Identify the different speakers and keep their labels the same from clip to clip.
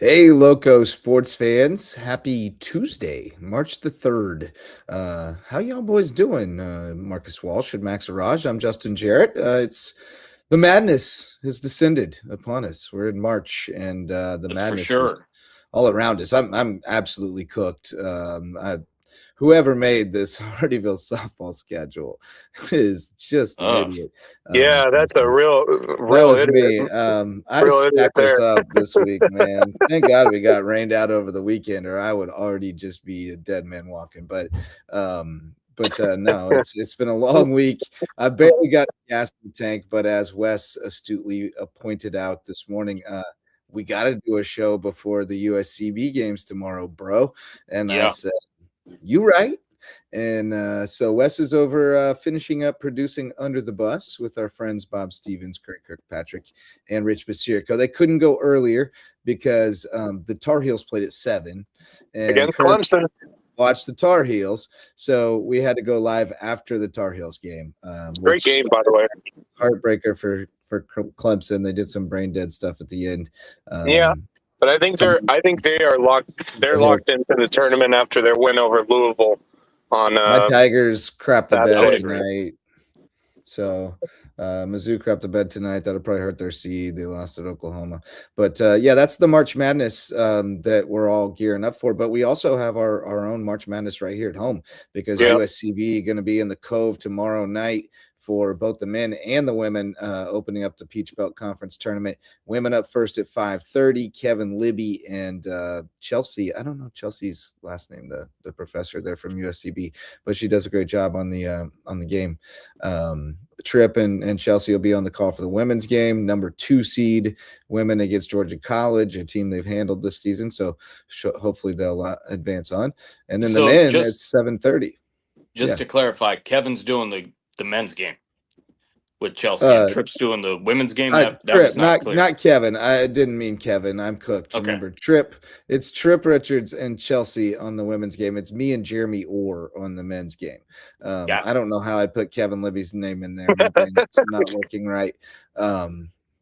Speaker 1: Hey, Loco sports fans. Happy Tuesday, March the 3rd. How y'all boys doing? Marcus Walsh and Max Araj. I'm Justin Jarrett. It's the madness has descended upon us. We're in March, and the
Speaker 2: That's for
Speaker 1: madness is
Speaker 2: sure.
Speaker 1: all around us. I'm absolutely cooked. Whoever made this Hardyville softball schedule is just an
Speaker 2: Oh,
Speaker 1: idiot.
Speaker 3: Yeah, that's a
Speaker 1: That
Speaker 3: real
Speaker 1: was
Speaker 3: idiot,
Speaker 1: me. I
Speaker 3: real idiot
Speaker 1: stacked us
Speaker 3: there.
Speaker 1: up this week, man. Thank God we got rained out over the weekend, or I would already just be a dead man walking. But no, it's been a long week. I barely got gas in the tank, but as Wes astutely pointed out this morning, we got to do a show before the USCB games tomorrow, bro. And I
Speaker 2: yeah.
Speaker 1: said, "You right?" And so Wes is over finishing up producing Under the Bus with our friends Bob Stevens, Craig Kirkpatrick, and Rich Basirico. They couldn't go earlier because the Tar Heels played at 7, and
Speaker 3: Against
Speaker 1: Kirk
Speaker 3: Clemson.
Speaker 1: watched the Tar Heels, so we had to go live after the Tar Heels game,
Speaker 3: Great
Speaker 1: which
Speaker 3: game, by the way.
Speaker 1: heartbreaker for Clemson. They did some brain dead stuff at the end.
Speaker 3: Yeah, but I think they are locked. They're
Speaker 1: Hill.
Speaker 3: locked into the tournament after their win over Louisville on
Speaker 1: My Tigers crapped the bed
Speaker 3: Saturday.
Speaker 1: tonight. So Mizzou crapped the bed tonight. That'll probably hurt their seed. They lost at Oklahoma. But yeah, that's the March Madness that we're all gearing up for. But we also have our own March Madness right here at home because
Speaker 3: Yeah.
Speaker 1: USCB going to be in the Cove tomorrow night for both the men and the women, opening up the Peach Belt Conference tournament. Women up first at 5:30. Kevin Libby and Chelsea. I don't know Chelsea's last name, the professor there from USCB, but she does a great job on the game. Tripp and Chelsea will be on the call for the women's game. Number 2 seed women against Georgia College, a team they've handled this season. So hopefully they'll advance on. And then the
Speaker 2: So
Speaker 1: men,
Speaker 2: just
Speaker 1: it's 7:30.
Speaker 2: just
Speaker 1: Yeah.
Speaker 2: to clarify, Kevin's doing the men's game with Chelsea, and Tripp's doing the women's game. That
Speaker 1: Tripp,
Speaker 2: was not clear.
Speaker 1: not Kevin. I didn't mean Kevin. I'm cooked.
Speaker 2: Okay.
Speaker 1: Remember, Tripp. It's Tripp Richards and Chelsea on the women's game. It's me and Jeremy Orr on the men's game.
Speaker 2: Yeah.
Speaker 1: I don't know how I put Kevin Libby's name in there. My brain's not working right.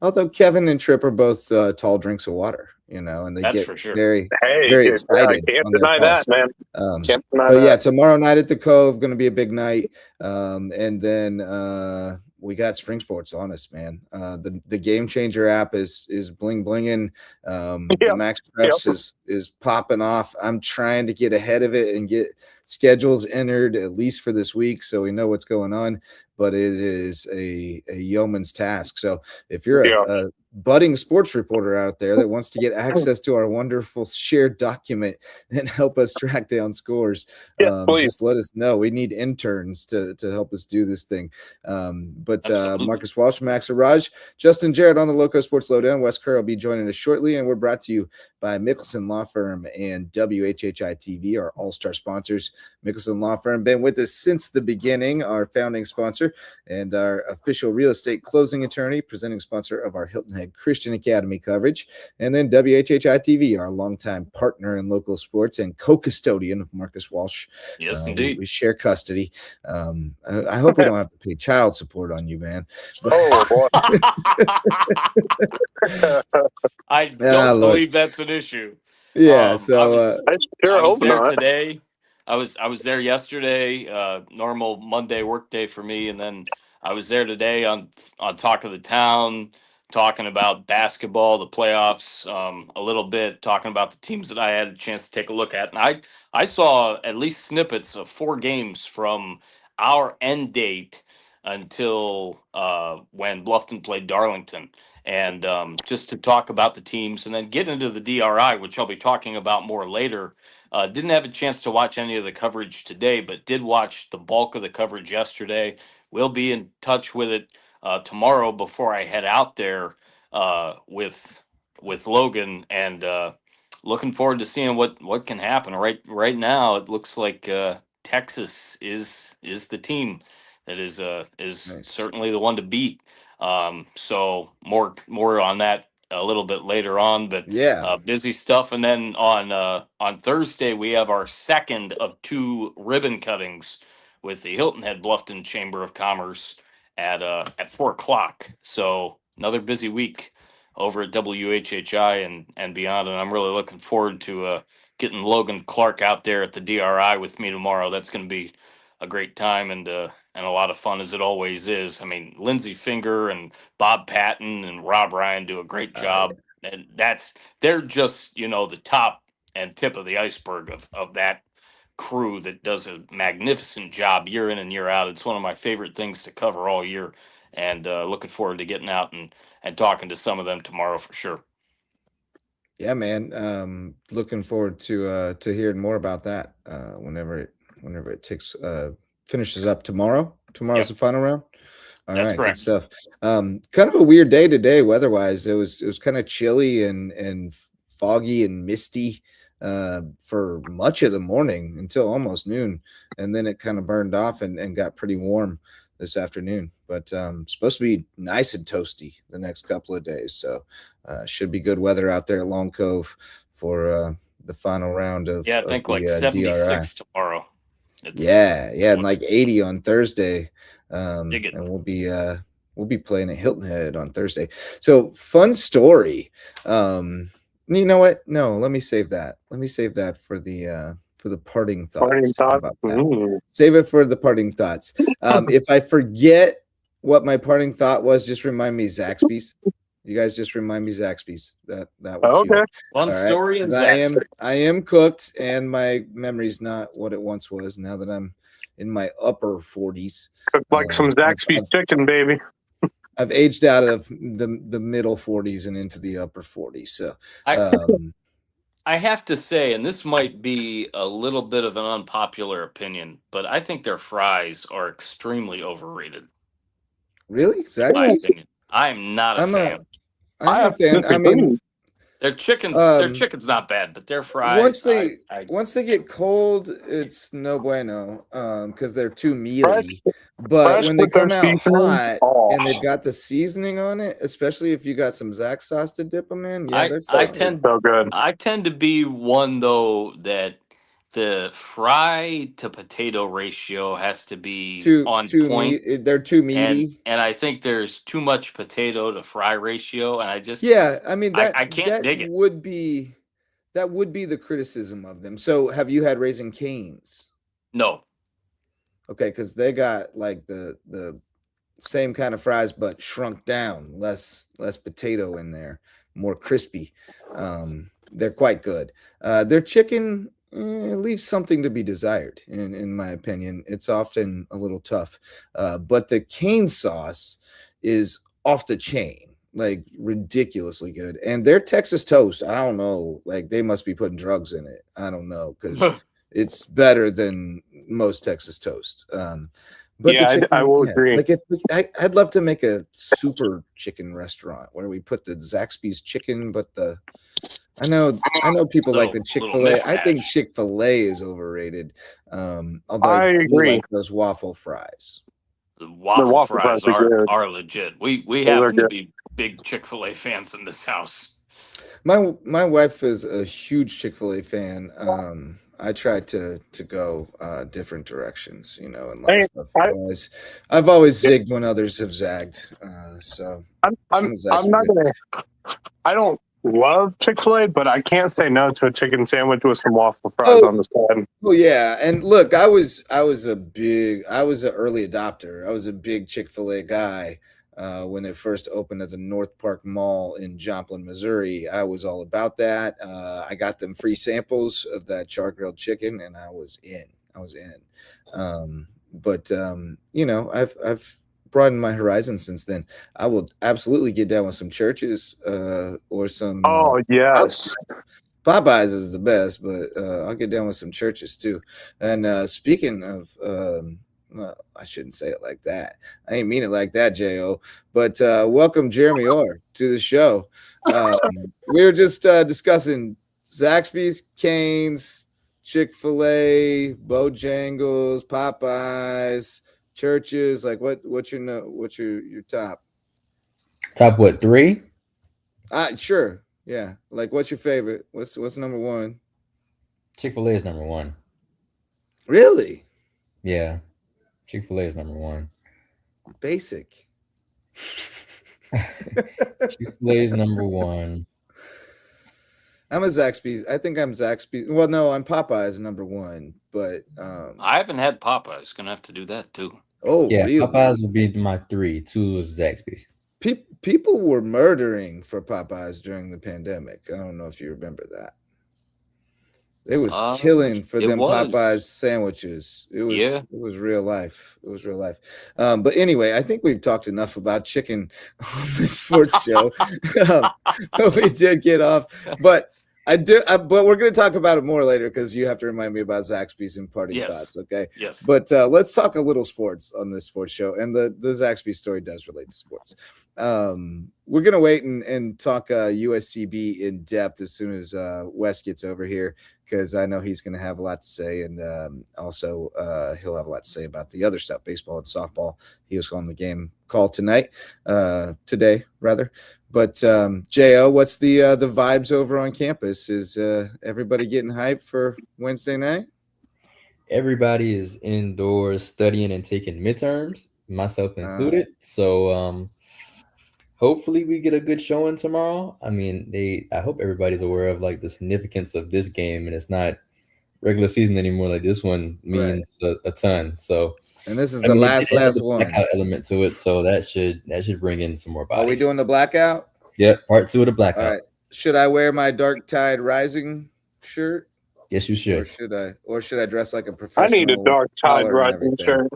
Speaker 1: Although Kevin and Tripp are both tall drinks of water, and they
Speaker 2: That's
Speaker 1: get
Speaker 2: for sure.
Speaker 1: very,
Speaker 3: Hey,
Speaker 1: very
Speaker 3: I
Speaker 1: excited
Speaker 3: can't
Speaker 1: on their
Speaker 3: deny
Speaker 1: calls.
Speaker 3: that, man. Can't deny
Speaker 1: But yeah,
Speaker 3: that.
Speaker 1: tomorrow night at the Cove, going to be a big night. And then we got spring sports on us, man. The Game Changer app is bling blinging. The Max Preps is popping off. I'm trying to get ahead of it and get schedules entered at least for this week, so we know what's going on. But it is a yeoman's task. So if you're a budding sports reporter out there that wants to get access to our wonderful shared document and help us track down scores,
Speaker 3: Yes, please.
Speaker 1: just let us know. We need interns to help us do this thing. But Marcus Walsh, Max Araj, Justin Jarrett on the Loco Sports Lowdown. Wes Kerr will be joining us shortly, and we're brought to you by Mickelson Law Firm and WHHI TV, our all-star sponsors. Mickelson Law Firm been with us since the beginning, our founding sponsor and our official real estate closing attorney, presenting sponsor of our Hilton Head Christian Academy coverage. And then WHHI TV, our longtime partner in local sports and co-custodian of Marcus Walsh.
Speaker 2: Yes, indeed.
Speaker 1: We share custody. I hope we don't have to pay child support on you, man.
Speaker 3: Oh, boy.
Speaker 2: I don't believe that's an issue.
Speaker 1: Yeah,
Speaker 3: I sure hope
Speaker 2: there
Speaker 3: not.
Speaker 2: today. I was there yesterday. Normal Monday work day for me, and then I was there today on Talk of the Town, talking about basketball, the playoffs, a little bit, talking about the teams that I had a chance to take a look at, and I saw at least snippets of 4 games from our end date until when Bluffton played Darlington. And just to talk about the teams and then get into the DRI, which I'll be talking about more later. Didn't have a chance to watch any of the coverage today, but did watch the bulk of the coverage yesterday. We'll be in touch with it tomorrow before I head out there with Logan, and looking forward to seeing what can happen. Right now, it looks like Texas is the team that is
Speaker 1: Nice.
Speaker 2: certainly the one to beat. So more on that a little bit later on, but
Speaker 1: yeah,
Speaker 2: busy stuff. And then on Thursday we have our second of 2 ribbon cuttings with the Hilton Head Bluffton Chamber of Commerce at 4:00. So another busy week over at WHHI and beyond. And I'm really looking forward to getting Logan Clark out there at the DRI with me tomorrow. That's going to be a great time and a lot of fun, as it always is. I mean, Lindsey Finger and Bob Patton and Rob Ryan do a great job, and they're just the top and tip of the iceberg of that crew that does a magnificent job year in and year out. It's one of my favorite things to cover all year, and looking forward to getting out and talking to some of them tomorrow for sure.
Speaker 1: Yeah, man. Looking forward to hearing more about that whenever it takes finishes up tomorrow. Tomorrow's the final round. All
Speaker 2: That's
Speaker 1: right,
Speaker 2: correct.
Speaker 1: good stuff. Kind of a weird day today weather-wise. It was kind of chilly and foggy and misty for much of the morning until almost noon, and then it kind of burned off and got pretty warm this afternoon. But supposed to be nice and toasty the next couple of days, so should be good weather out there at Long Cove for the final round of
Speaker 2: I think
Speaker 1: the,
Speaker 2: like 76
Speaker 1: DRI.
Speaker 2: tomorrow.
Speaker 1: And like 80 on Thursday.
Speaker 2: Dig it.
Speaker 1: And we'll be playing at Hilton Head on Thursday. So fun story. You know what? No, let me save that. Let me save that for the parting thoughts.
Speaker 3: Parting thought?
Speaker 1: About that. Save it for the parting thoughts. If I forget what my parting thought was, just remind me Zaxby's. You guys just remind me Zaxby's. That would
Speaker 3: Okay.
Speaker 2: Fun story is
Speaker 1: I am cooked, and my memory's not what it once was. Now that I'm in my upper 40s,
Speaker 3: Cook like some Zaxby's chicken, baby.
Speaker 1: I've aged out of the middle 40s and into the upper 40s. So
Speaker 2: I have to say, and this might be a little bit of an unpopular opinion, but I think their fries are extremely overrated.
Speaker 1: Really,
Speaker 2: in my opinion. I'm not a fan.
Speaker 1: I'm a fan. I mean,
Speaker 2: their chicken's not bad, but their fries
Speaker 1: once they get cold, it's no bueno because they're too mealy. But when they come out hot and they've got the seasoning on it, especially if you got some Zax sauce to dip them in, they're so
Speaker 3: good.
Speaker 2: I tend to be one though that the fry to potato ratio has to be on point.
Speaker 1: They're too meaty,
Speaker 2: and I think there's too much potato to fry ratio, and I just
Speaker 1: I mean
Speaker 2: I can't dig it.
Speaker 1: That would be the criticism of them. So, have you had Raising Cane's?
Speaker 2: No.
Speaker 1: Okay, because they got like the same kind of fries but shrunk down, less potato in there, more crispy. They're quite good. Their chicken leaves something to be desired, in my opinion. It's often a little tough, but the cane sauce is off the chain, like ridiculously good. And their Texas toast, I don't know, like they must be putting drugs in it. I don't know, because it's better than most Texas toast. But
Speaker 3: yeah, chicken, I will agree.
Speaker 1: Like I'd love to make a super chicken restaurant where we put the Zaxby's chicken, but I know people like the Chick-fil-A. I think Chick-fil-A is overrated. Although I agree. Like those waffle fries.
Speaker 2: The waffle fries are legit. We happen to be big Chick-fil-A fans in this house.
Speaker 1: My wife is a huge Chick-fil-A fan. I try to go different directions, in life. I've always zigged when others have zagged. So
Speaker 3: I'm not gonna. I don't love Chick-fil-A, but I can't say no to a chicken sandwich with some waffle fries on the side.
Speaker 1: Oh yeah, and look, I was an early adopter. I was a big Chick-fil-A guy. When it first opened at the North Park Mall in Joplin, Missouri, I was all about that. I got them free samples of that char-grilled chicken, and I was in. I've broadened my horizon since then. I will absolutely get down with some Churches or some.
Speaker 3: Oh yes.
Speaker 1: Popeyes is the best, but I'll get down with some Churches too. And speaking of. Well, I shouldn't say it like that. I ain't mean it like that, J.O. But welcome, Jeremy Orr, to the show. We were just discussing Zaxby's, Cane's, Chick-fil-A, Bojangles, Popeyes, Churches. Like, what's your top?
Speaker 4: Top what, 3?
Speaker 1: Sure. Yeah. Like, what's your favorite? What's number 1?
Speaker 4: Chick-fil-A is number 1.
Speaker 1: Really?
Speaker 4: Yeah. Chick-fil-A is number 1.
Speaker 1: Basic.
Speaker 4: Chick-fil-A is number one.
Speaker 1: I'm a Zaxby's. I think I'm Zaxby's. Well, no, I'm Popeyes number one, but
Speaker 2: I haven't had Popeyes. Gonna have to do that too.
Speaker 1: oh,
Speaker 4: Yeah,
Speaker 1: really?
Speaker 4: Popeyes would be my 3. 2 is Zaxby's.
Speaker 1: People were murdering for Popeyes during the pandemic. I don't know if you remember that. It was killing for them Popeyes sandwiches. It was real life. It was real life. But anyway, I think we've talked enough about chicken on this sports show. We did get off, but but we're going to talk about it more later because you have to remind me about Zaxby's and parting thoughts. Okay.
Speaker 2: Yes.
Speaker 1: But let's talk a little sports on this sports show, and the Zaxby story does relate to sports. We're going to wait and talk USCB in depth as soon as Wes gets over here, because I know he's going to have a lot to say, and also he'll have a lot to say about the other stuff, baseball and softball. He was calling the game call today, rather. But Jo, what's the vibes over on campus? Is everybody getting hyped for Wednesday night?
Speaker 4: Everybody is indoors studying and taking midterms, myself included. So hopefully we get a good showing tomorrow. I mean, I hope everybody's aware of like the significance of this game, and it's not regular season anymore. Like this one means a ton. So,
Speaker 1: and this is the last one.
Speaker 4: Blackout element to it, so that should bring in some more bodies.
Speaker 1: Are we doing the blackout?
Speaker 4: Yep, part 2 of the blackout.
Speaker 1: All right. Should I wear my Dark Tide Rising shirt?
Speaker 4: Yes, you should.
Speaker 1: Or should I dress like a professional?
Speaker 3: I need a Dark Tide Rising shirt.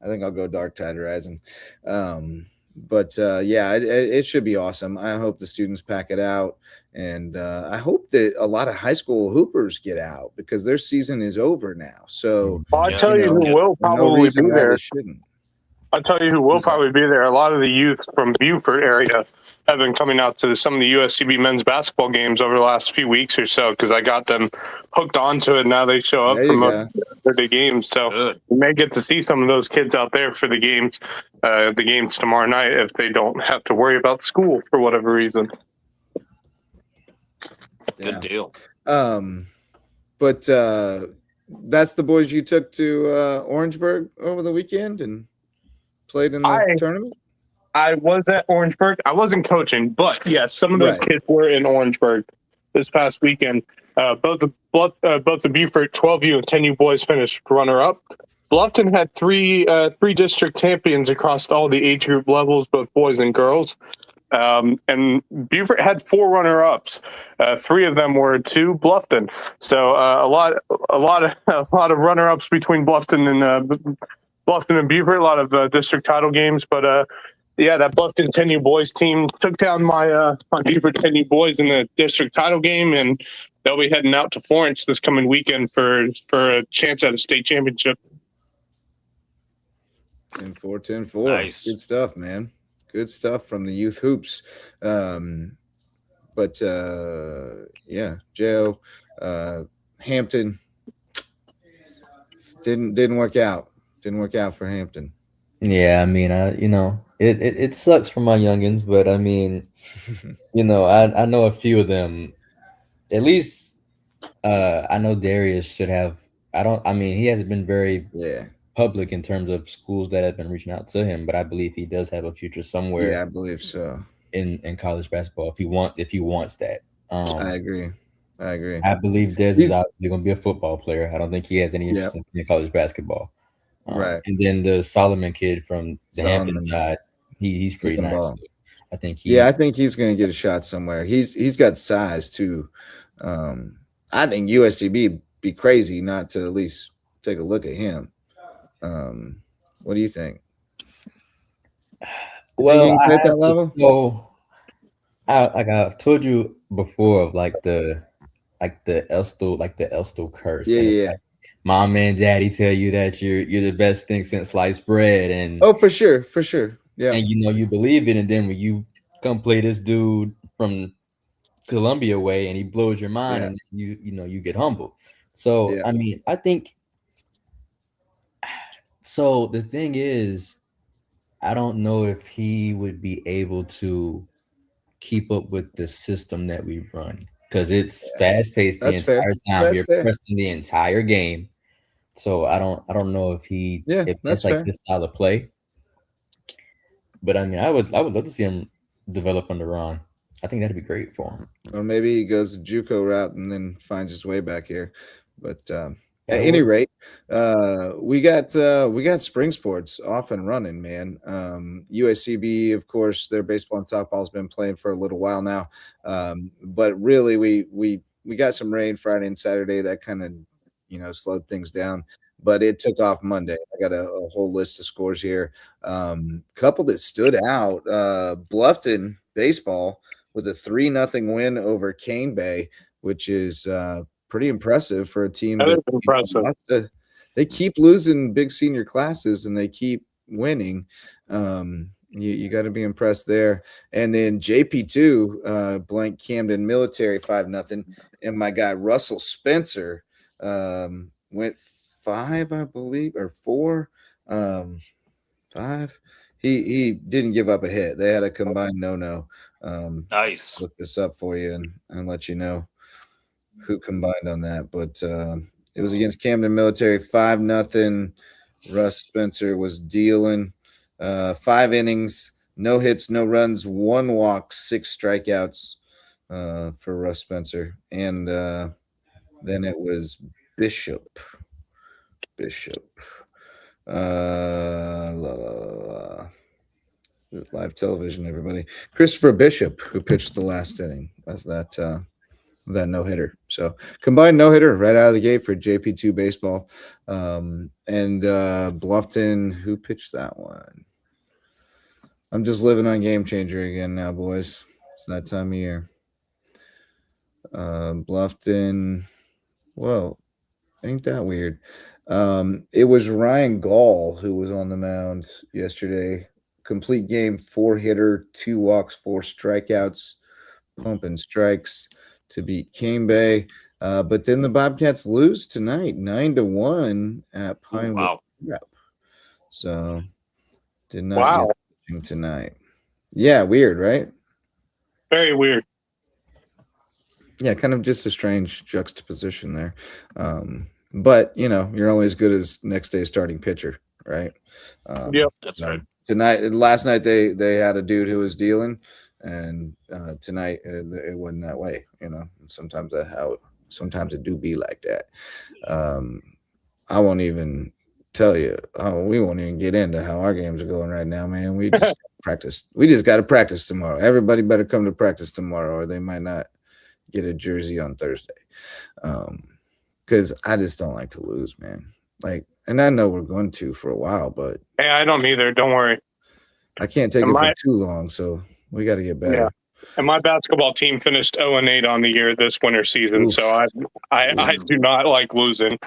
Speaker 1: I think I'll go Dark Tide Rising. But it should be awesome. I hope the students pack it out, and I hope that a lot of high school hoopers get out because their season is over now. So
Speaker 3: I'll tell you who will probably be there. I'll tell you who will probably be there. A lot of the youth from Beaufort area have been coming out to some of the USCB men's basketball games over the last few weeks or so because I got them hooked onto it. Now they show up for the games. So we may get to see some of those kids out there for the games tomorrow night if they don't have to worry about school for whatever reason.
Speaker 2: Good deal.
Speaker 1: But that's the boys you took to Orangeburg over the weekend and played in the tournament?
Speaker 3: I was at Orangeburg. I wasn't coaching, but yes, some of those kids were in Orangeburg this past weekend. Both the Beaufort 12U and 10U boys finished runner-up. Bluffton had three district champions across all the age group levels, both boys and girls. And Beaufort had 4 runner-ups. 3 of them were to Bluffton. So a lot of runner-ups between Bluffton and Beaufort, a lot of district title games, but that Bluffton 10U boys team took down my Beaufort 10U boys in the district title game, and they'll be heading out to Florence this coming weekend for a chance at a state championship.
Speaker 1: 10-4.
Speaker 2: Nice.
Speaker 1: Good stuff, man. Good stuff from the youth hoops. But Jo, Hampton didn't work out. Didn't work out for Hampton.
Speaker 4: Yeah, I mean, it sucks for my youngins, but I mean, I know a few of them. At least I know Darius should have. He hasn't been very public in terms of schools that have been reaching out to him, but I believe he does have a future somewhere.
Speaker 1: Yeah, I believe so.
Speaker 4: In college basketball, if he wants that.
Speaker 1: I agree.
Speaker 4: I believe Dez is obviously going to be a football player. I don't think he has any interest in college basketball.
Speaker 1: Right.
Speaker 4: And then the Solomon kid from the Hampton side, he's pretty nice. So I think
Speaker 1: I think he's going to get a shot somewhere. He's got size too. I think USCB be crazy not to at least take a look at him. What do you think?
Speaker 4: Well,
Speaker 1: think he can that level?
Speaker 4: So, I've told you before of the Elsto curse.
Speaker 1: Yeah.
Speaker 4: Like, Mom and Daddy tell you that you're the best thing since sliced bread, and
Speaker 1: for sure, yeah.
Speaker 4: And you believe it, and then when you come play this dude from Columbia way, and he blows your mind, and you get humbled. So I mean, I think. So the thing is, I don't know if he would be able to keep up with the system that we run because it's fast paced the entire time. You're pressing the entire game. So I don't know if if that's like his style of play. But I mean, I would love to see him develop under Ron. I think that'd be great for him.
Speaker 1: Or maybe he goes the JUCO route and then finds his way back here. But at
Speaker 4: That
Speaker 1: any
Speaker 4: would-
Speaker 1: rate, we got spring sports off and running, man. USCB, of course, their baseball and softball has been playing for a little while now. But really, we got some rain Friday and Saturday that kind of slowed things down. But it took off Monday. I got a whole list of scores here. Couple that stood out: Bluffton baseball with a 3-0 win over Cane Bay, which is pretty impressive for a team
Speaker 3: That is impressive.
Speaker 1: They keep losing big senior classes and they keep winning. You got to be impressed there. And then JP2 blank Camden Military 5-0, and my guy Russell Spencer went 5, I believe, or 4. 5. He didn't give up a hit. They had a combined no.
Speaker 2: Nice.
Speaker 1: Look this up for you and let you know who combined on that. But it was against Camden Military, 5-0. Russ Spencer was dealing 5 innings, no hits, no runs, 1 walk, 6 strikeouts for Russ Spencer. And then it was Bishop. Live television, everybody. Christopher Bishop, who pitched the last inning of that no-hitter. So combined no-hitter right out of the gate for JP2 baseball. And Bluffton, who pitched that one? I'm just living on Game Changer again now, boys. It's that time of year. Bluffton, whoa, ain't that weird? It was Ryan Gall who was on the mound yesterday. Complete game, 4-hitter, 2 walks, 4 strikeouts, pumping strikes to beat Cane Bay. But then the Bobcats lose tonight, 9-1 at Pinewood Prep. So did not get pitching tonight. Yeah, weird, right?
Speaker 3: Very weird.
Speaker 1: Yeah, kind of just a strange juxtaposition there. But you're only as good as next day's starting pitcher, right?
Speaker 3: Yep,
Speaker 2: that's right.
Speaker 1: Last night they had a dude who was dealing, and tonight it wasn't that way. Sometimes it do be like that. I won't even tell you. We won't even get into how our games are going right now, man. We just practice. We just got to practice tomorrow. Everybody better come to practice tomorrow, or they might not get a jersey on Thursday. Because I just don't like to lose, man. And I know we're going to for a while, but
Speaker 3: hey, I don't either. Don't worry.
Speaker 1: I can't take it for too long, so we got to get better.
Speaker 3: Yeah. And my basketball team finished 0-8 on the year this winter season,
Speaker 1: Oof.
Speaker 3: so I do not like losing.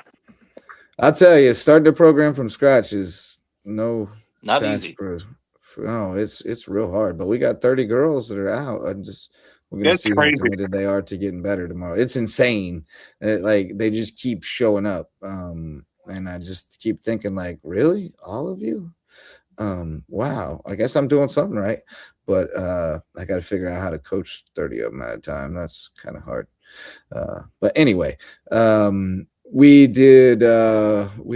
Speaker 1: I'll tell you, starting a program from scratch is not
Speaker 2: easy.
Speaker 1: No, it's real hard. But we got 30 girls that are out. We're gonna see how committed they are to getting better tomorrow. It's insane. They just keep showing up. And I just keep thinking, really? All of you? Wow. I guess I'm doing something right. But I got to figure out how to coach 30 of them at a time. That's kind of hard. But anyway, we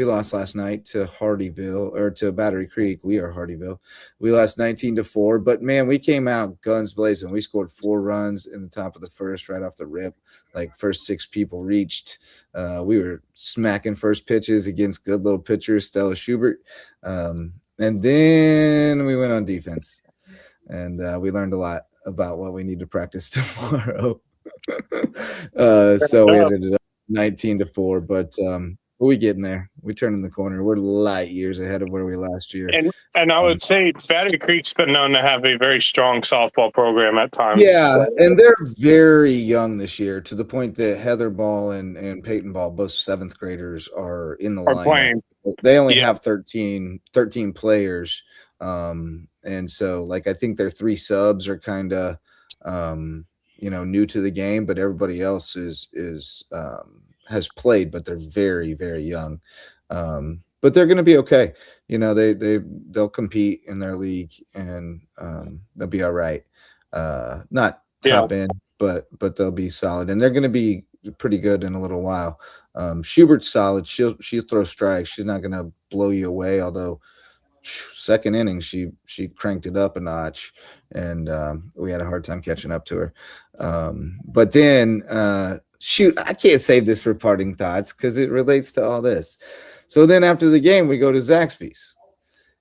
Speaker 1: lost last night to to Battery Creek. We are Hardyville. We lost 19-4, but man, we came out guns blazing. We scored 4 runs in the top of the first right off the rip. First 6 people reached. We were smacking first pitches against good little pitcher Stella Schubert. And then we went on defense, and we learned a lot about what we need to practice tomorrow. So we ended up 19-4, but we getting there. We turning the corner. We're light years ahead of where we last year.
Speaker 3: And I would say Battery Creek's been known to have a very strong softball program at times.
Speaker 1: Yeah, and they're very young this year, to the point that Heather Ball and Peyton Ball, both 7th graders, are in the lineup.
Speaker 3: Playing.
Speaker 1: They only have 13 players. And so I think their 3 subs are kind of new to the game, but everybody else has played, but they're very, very young. But they're going to be okay. They'll compete in their league, and they'll be all right. Not top end, but they'll be solid, and they're going to be pretty good in a little while. Schubert's solid. She'll throw strikes. She's not going to blow you away, although second inning, she cranked it up a notch, and we had a hard time catching up to her. But then, shoot, I can't save this for parting thoughts because it relates to all this. So then after the game, we go to Zaxby's,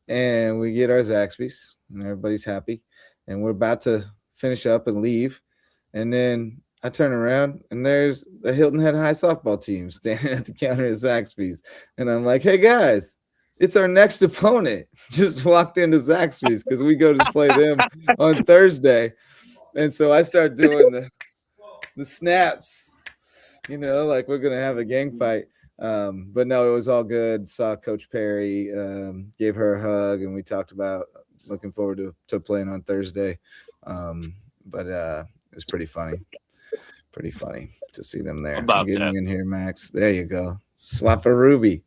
Speaker 1: and we get our Zaxby's, and everybody's happy, and we're about to finish up and leave, and then I turn around, and there's the Hilton Head High softball team standing at the counter at Zaxby's, and I'm like, "Hey guys, it's our next opponent." Just walked into Zaxby's because we go to play them on Thursday, and so I start doing the snaps, like we're gonna have a gang fight. But no, it was all good. Saw Coach Perry, gave her a hug, and we talked about looking forward to playing on Thursday. But it was pretty funny. Pretty funny to see them there.
Speaker 2: About
Speaker 1: Getting
Speaker 2: that.
Speaker 1: in here, Max. There you go. Swap a Ruby.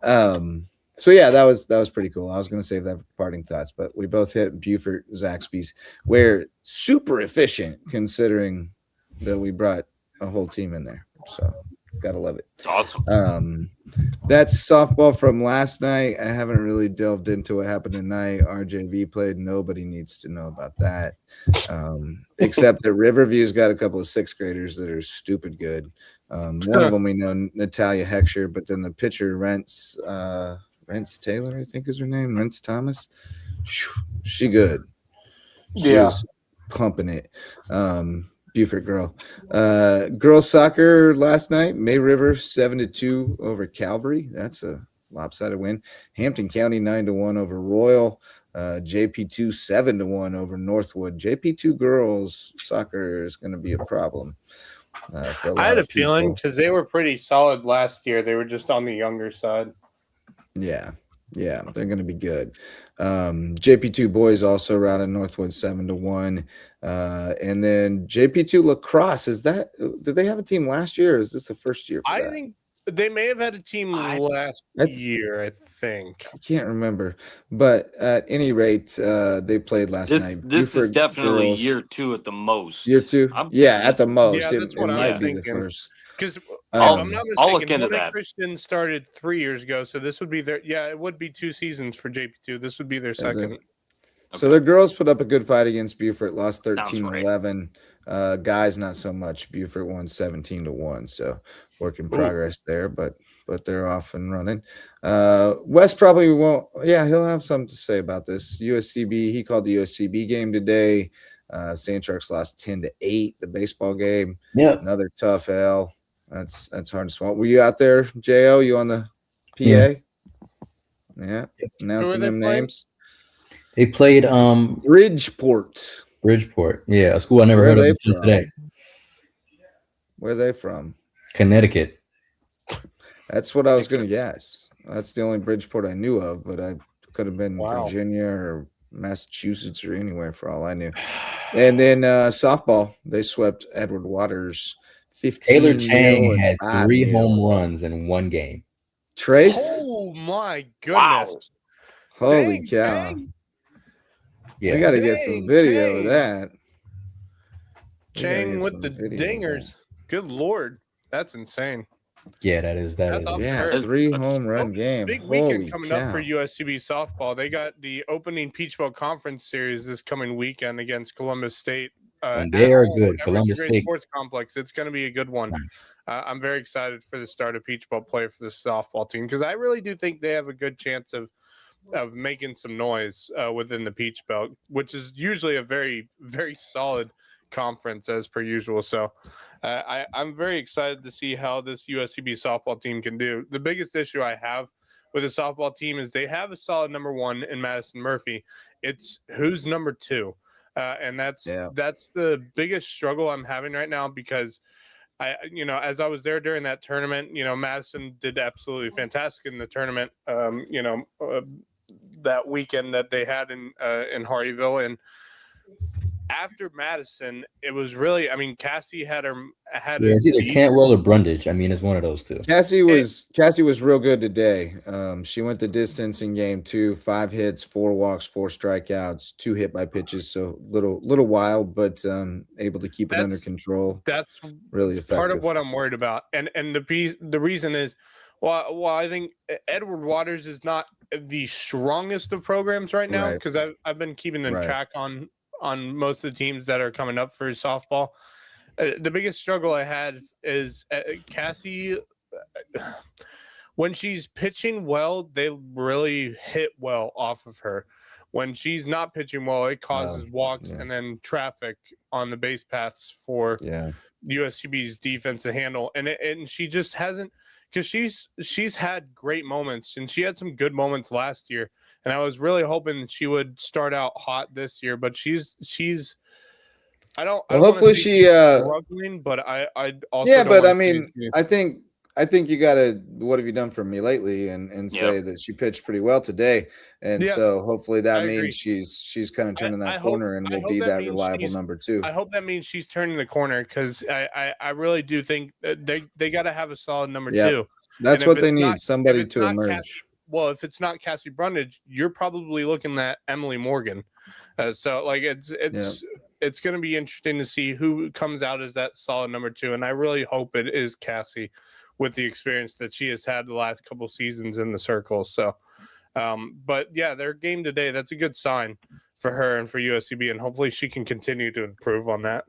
Speaker 1: So yeah, that was pretty cool. I was going to save that for parting thoughts, but we both hit Beaufort Zaxby's. We're super efficient considering that we brought a whole team in there. So gotta love it.
Speaker 2: It's awesome.
Speaker 1: That's softball from last night. I haven't really delved into what happened tonight. RJV played. Nobody needs to know about that. Except that Riverview's got a couple of sixth graders that are stupid good. One of them we know, Natalia Heckscher, but then the pitcher Rents Taylor, I think is her name, Rents Thomas. She good. She was pumping it. Beaufort girl. Girls soccer last night, May River 7-2 over Calvary. That's a lopsided win. Hampton County 9-1 over Royal. JP2 7-1 over Northwood. JP2 girls soccer is going to be a problem.
Speaker 5: I had a feeling because they were pretty solid last year. They were just on the younger side.
Speaker 1: Yeah, they're going to be good. JP2 boys also routed Northwood 7-1, and then JP2 lacrosse. Did they have a team last year, or is this the first year?
Speaker 5: I think they may have had a team last year. I think
Speaker 1: I can't remember, but at any rate, they played last night.
Speaker 2: This
Speaker 1: Beaufort
Speaker 2: is definitely
Speaker 1: girls,
Speaker 2: year 2 at the most.
Speaker 1: Year 2, at the most.
Speaker 5: Yeah, that's what
Speaker 1: it
Speaker 5: I
Speaker 1: might
Speaker 5: was
Speaker 1: be
Speaker 5: thinking.
Speaker 1: the first.
Speaker 5: Because
Speaker 2: I'll
Speaker 5: I'm not
Speaker 2: look
Speaker 5: mistaken,
Speaker 2: into
Speaker 5: Monet
Speaker 2: that.
Speaker 5: Christian started 3 years ago, so this would be their it would be 2 seasons for JP2. This would be their second.
Speaker 1: So the girls put up a good fight against Beaufort, lost
Speaker 2: Sounds
Speaker 1: 13-11. Guys, not so much. Beaufort won 17-1. So work in progress there, but they're off and running. Wes probably won't. Yeah, he'll have something to say about this. USCB, he called the USCB game today. Sand Sharks lost 10-8 the baseball game.
Speaker 4: Yeah,
Speaker 1: another tough L. That's hard to swallow. Were you out there, Jo? You on the PA? Yeah. Announcing them names.
Speaker 4: They played
Speaker 1: Bridgeport.
Speaker 4: Yeah, a school I never heard of until today.
Speaker 1: Where are they from?
Speaker 4: Connecticut.
Speaker 1: That's what I was going to guess. That's the only Bridgeport I knew of, but I could have been Virginia or Massachusetts or anywhere for all I knew. And then softball, they swept Edward Waters 15.
Speaker 4: Taylor Chang had 3 home runs in one game.
Speaker 1: Trace?
Speaker 5: Oh my goodness.
Speaker 1: Wow. Holy cow.
Speaker 5: Dang.
Speaker 1: Yeah. We got to get some video of that.
Speaker 5: Chang with the dingers. Good Lord. That's insane.
Speaker 4: Yeah, that is.
Speaker 1: Yeah, 3 home run game.
Speaker 5: Big weekend coming up for USCB softball. They got the opening Peach Belt Conference Series this coming weekend against Columbus State.
Speaker 4: And they are good. Columbus State
Speaker 5: Sports Complex. It's going to be a good one.
Speaker 4: Nice.
Speaker 5: I'm very excited for the start of Peach Belt play for the softball team because I really do think they have a good chance of making some noise within the Peach Belt, which is usually a very, very solid conference as per usual. So I'm very excited to see how this USCB softball team can do. The biggest issue I have with the softball team is they have a solid number 1 in Madison Murphy. It's who's number 2. And that's the biggest struggle I'm having right now because as I was there during that tournament, Madison did absolutely fantastic in the tournament, that weekend that they had in Hardyville. And after Madison, it was really, Cassie had
Speaker 4: it's either Cantwell or Brundage. It's one of those two.
Speaker 1: Cassie was real good today. She went the distance in game 2, 5 hits, 4 walks, 4 strikeouts, 2 hit by pitches. So little wild, but able to keep it under control.
Speaker 5: That's
Speaker 1: really effective.
Speaker 5: Part of what I'm worried about. And the reason is, well, I think Edward Waters is not the strongest of programs right now,
Speaker 1: Right.
Speaker 5: because I've been keeping in
Speaker 1: Right.
Speaker 5: track on most of the teams that are coming up for softball. The biggest struggle I had is Cassie. When she's pitching well, they really hit well off of her. When she's not pitching well, it causes walks and then traffic on the base paths for USCB's defense to handle. And she just hasn't, because she's had great moments, and she had some good moments last year. And I was really hoping she would start out hot this year, but she's I don't
Speaker 1: hopefully she
Speaker 5: struggling, but I also
Speaker 1: yeah,
Speaker 5: don't
Speaker 1: but I
Speaker 5: want
Speaker 1: mean,
Speaker 5: to-
Speaker 1: I think you gotta, what have you done for me lately, and say that she pitched pretty well today, and
Speaker 5: Yes,
Speaker 1: so hopefully that
Speaker 5: I
Speaker 1: means
Speaker 5: agree.
Speaker 1: she's kind of turning that
Speaker 5: I hope-
Speaker 1: corner and
Speaker 5: I
Speaker 1: will
Speaker 5: hope
Speaker 1: be
Speaker 5: that
Speaker 1: that
Speaker 5: means
Speaker 1: reliable
Speaker 5: she's-
Speaker 1: number 2.
Speaker 5: I hope that means she's turning the corner, because I really do think that they got to have a solid number 2.
Speaker 1: That's
Speaker 5: And
Speaker 1: what
Speaker 5: if
Speaker 1: they
Speaker 5: it's
Speaker 1: need,
Speaker 5: not-
Speaker 1: somebody
Speaker 5: if it's
Speaker 1: to
Speaker 5: not
Speaker 1: emerge.
Speaker 5: if it's not Cassie Brundage, you're probably looking at Emily Morgan. So like it's going to be interesting to see who comes out as that solid number 2, and I really hope it is Cassie, with the experience that she has had the last couple seasons in the circle. So, but yeah, their game today, that's a good sign for her and for USCB, and hopefully she can continue to improve on that.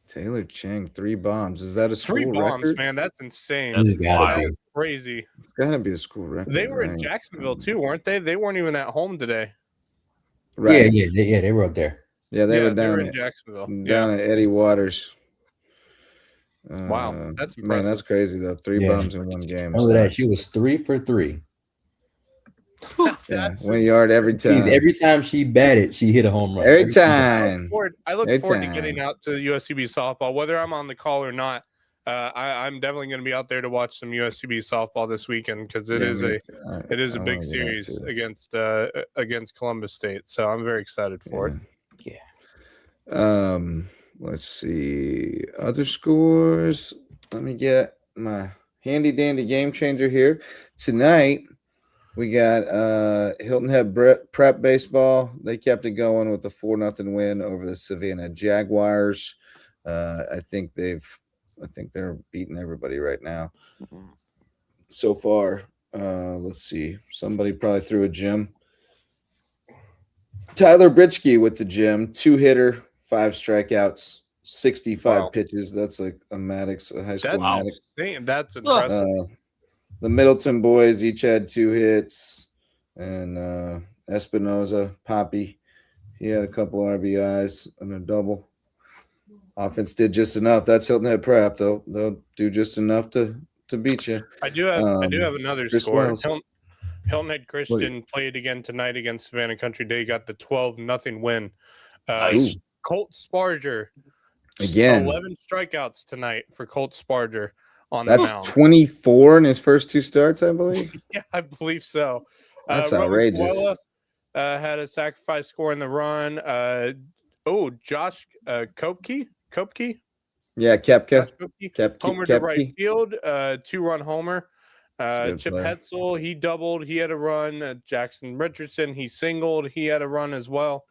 Speaker 1: Taylor Chang, 3 bombs. Is that a school
Speaker 5: 3 bombs,
Speaker 1: record?
Speaker 5: man. That's insane.
Speaker 2: That's
Speaker 5: That's crazy.
Speaker 1: It's gotta be a school record.
Speaker 5: They were in
Speaker 1: right?
Speaker 5: Jacksonville too, weren't they? They weren't even at home today.
Speaker 1: Right.
Speaker 4: Yeah, they were up there.
Speaker 1: Yeah, they were down
Speaker 5: in Jacksonville.
Speaker 1: at Eddie Waters.
Speaker 5: Wow, that's impressive.
Speaker 1: Man, that's crazy though. 3 bombs in one game.
Speaker 4: Remember that she was 3 for 3.
Speaker 1: Yeah, 1 yard every time.
Speaker 4: Every time she batted, she hit a home run.
Speaker 1: Every time.
Speaker 5: I look forward to getting out to USCB softball, whether I'm on the call or not. I'm definitely going to be out there to watch some USCB softball this weekend, because it is a big series against Columbus State. So I'm very excited for it.
Speaker 4: Yeah.
Speaker 1: Let's see other scores. Let me get my handy dandy game changer here. Tonight we got Hilton Head Prep baseball. They kept it going with the 4-0 win over the Savannah Jaguars. I think they're beating everybody right now so far. Let's see. Somebody probably threw a gem. Tyler Britschke with the gem, 2-hitter, 5 strikeouts, 65 pitches. That's like a Maddox, a high school Maddox.
Speaker 5: That's impressive.
Speaker 1: The Middleton boys each had 2 hits, and Espinoza, Poppy, he had a couple RBIs and a double. Offense did just enough. That's Hilton Head Prep. They'll do just enough to beat you.
Speaker 5: I do have another score.
Speaker 1: Wells.
Speaker 5: Hilton Head Christian played again tonight against Savannah Country Day. Got the 12-0 win. Colt Sparger
Speaker 1: again,
Speaker 5: 11 strikeouts tonight for Colt Sparger on
Speaker 1: the mound.
Speaker 5: That's
Speaker 1: 24 in his first 2 starts, I believe.
Speaker 5: Yeah, I believe so.
Speaker 1: That's outrageous.
Speaker 5: Roman had a sacrifice score in the run. Josh Kopke.
Speaker 1: Yeah, Kepka.
Speaker 5: Homer to right field. 2-run homer. Chip Hetzel, he doubled. He had a run. Jackson Richardson, he singled. He had a run as well.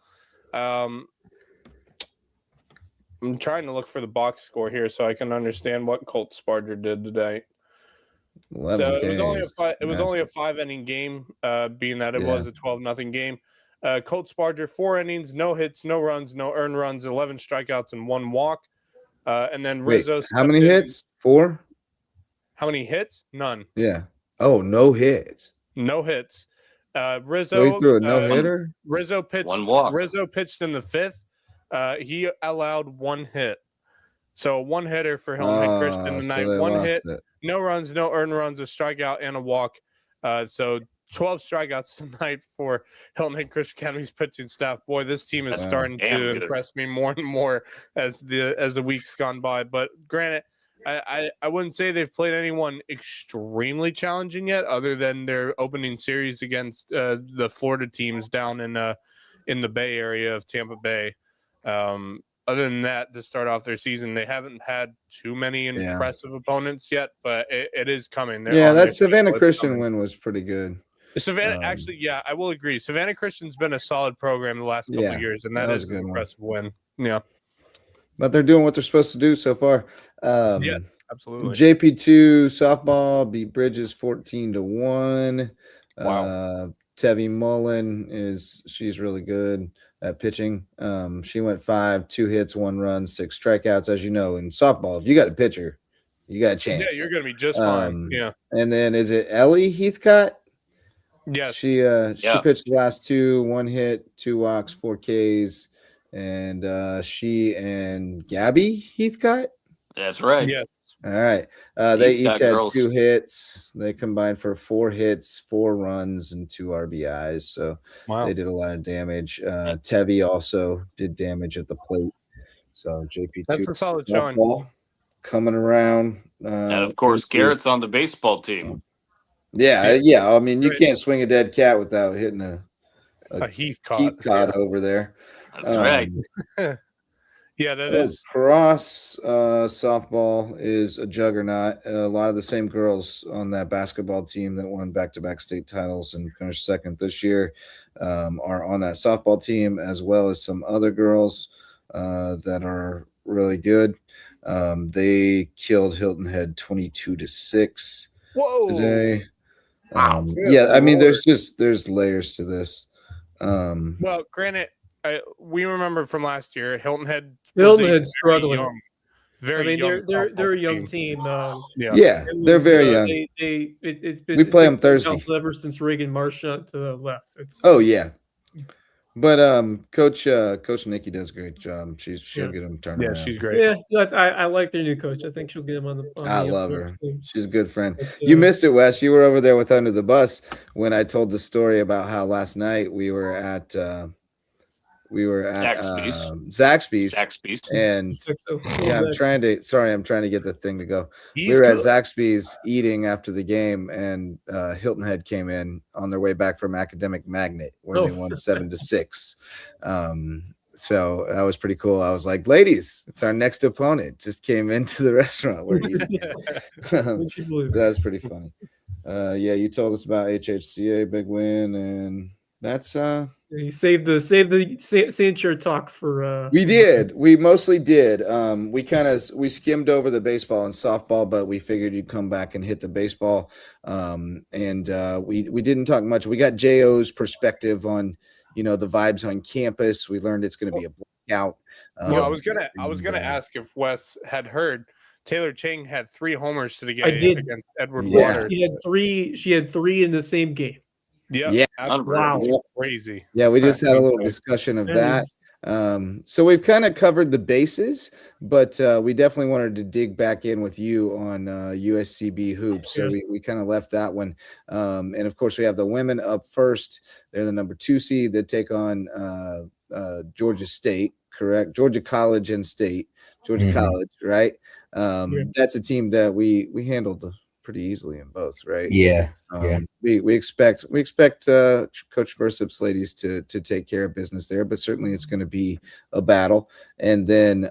Speaker 5: I'm trying to look for the box score here so I can understand what Colt Sparger did today. So it was only a 5-inning game, being that it was a 12-0 game. Colt Sparger, 4 innings, no hits, no runs, no earned runs, 11 strikeouts and 1 walk. And then Rizzo.
Speaker 1: How many hits? 4.
Speaker 5: How many hits? None.
Speaker 1: Yeah. Oh, no hits.
Speaker 5: No hits. Rizzo.
Speaker 1: So he threw a no hitter.
Speaker 5: Rizzo pitched
Speaker 2: 1 walk.
Speaker 5: Rizzo pitched in the 5th. He allowed 1 hit. So 1 hitter for Hilton Head Christian tonight.
Speaker 1: So
Speaker 5: 1 hit, no runs, no earned runs, a strikeout, and a walk. So 12 strikeouts tonight for Hilton Head Christian Academy's pitching staff. Boy, this team is starting to impress me more and more as the weeks gone by. But granted, I wouldn't say they've played anyone extremely challenging yet, other than their opening series against the Florida teams down in the Bay Area of Tampa Bay. Other than that, to start off their season, they haven't had too many impressive opponents yet, but it is coming.
Speaker 1: That Savannah Christian win was pretty good.
Speaker 5: Savannah, actually, I will agree. Savannah Christian's been a solid program the last couple of years, and that is an impressive win. Yeah.
Speaker 1: But they're doing what they're supposed to do so far.
Speaker 5: Absolutely.
Speaker 1: JP2 softball beat Bridges 14-1.
Speaker 5: Wow.
Speaker 1: Tevi Mullen she's really good at pitching. She went 5, 2 hits, 1 run, 6 strikeouts. As you know, in softball, if you got a pitcher, you got a chance.
Speaker 5: Yeah, you're going to be just fine. Yeah.
Speaker 1: And then is it Ellie Heathcott?
Speaker 5: Yes.
Speaker 1: She pitched the last 2, 1 hit, 2 walks, 4 Ks, and she and Gabby Heathcott.
Speaker 2: That's right.
Speaker 5: Yes.
Speaker 1: All right. They each had
Speaker 2: girls.
Speaker 1: 2 hits. They combined for 4 hits, 4 runs, and 2 RBIs. So they did a lot of damage. Tevi also did damage at the plate. So JP2.
Speaker 5: That's a solid showing.
Speaker 1: Coming around.
Speaker 2: And of course, Garrett's on the baseball team.
Speaker 1: Yeah. I mean, you can't swing a dead cat without hitting a Heathcott over there.
Speaker 2: That's right.
Speaker 5: Yeah, that is.
Speaker 1: Lacrosse softball is a juggernaut. A lot of the same girls on that basketball team that won back-to-back state titles and finished second this year are on that softball team, as well as some other girls that are really good. They killed Hilton Head 22-6 today.
Speaker 5: Wow.
Speaker 1: I mean, there's layers to this.
Speaker 5: Well, granted, we remember from last year, Hilton Head
Speaker 6: struggling.
Speaker 5: Young, they're
Speaker 6: a young team.
Speaker 1: They're very young.
Speaker 6: It's been
Speaker 1: we play them Thursday
Speaker 6: ever since Reagan Marchant left.
Speaker 1: But Coach Nikki does a great job. She'll get them turned around.
Speaker 5: Yeah, she's great.
Speaker 6: Yeah, I like their new coach. I think she'll get him on the.
Speaker 1: I love her.
Speaker 6: Team.
Speaker 1: She's a good friend. You missed it, Wes. You were over there with Under the Bus when I told the story about how last night we were at Zaxby's. And I'm trying to get the thing to go. We were at Zaxby's eating after the game, and Hilton Head came in on their way back from Academic Magnet where they won 7-6. So that was pretty cool. I was like, ladies, it's our next opponent. Just came into the restaurant we're eating. So that's pretty funny. You told us about HHCA, big win, and that's
Speaker 6: you saved the Sand Shark talk for
Speaker 1: we did. We mostly did. We skimmed over the baseball and softball, but we figured you'd come back and hit the baseball. We didn't talk much. We got JO's perspective on the vibes on campus. We learned it's going to be a blackout.
Speaker 5: I was gonna ask if Wes had heard Taylor Chang had 3 homers today against Edward Waters.
Speaker 6: She had 3 in the same game.
Speaker 1: Yeah.
Speaker 5: Wow. Crazy.
Speaker 1: Yeah, we just had a little discussion of that. So we've kind of covered the bases, but we definitely wanted to dig back in with you on USCB hoops. So we kind of left that one. And of course, we have the women up first. They're the number 2 seed that take on Georgia State, correct? Georgia College and State. Georgia College, right? That's a team that we handled pretty easily in both, right? We expect Coach Versup's ladies to take care of business there, but certainly it's going to be a battle. And then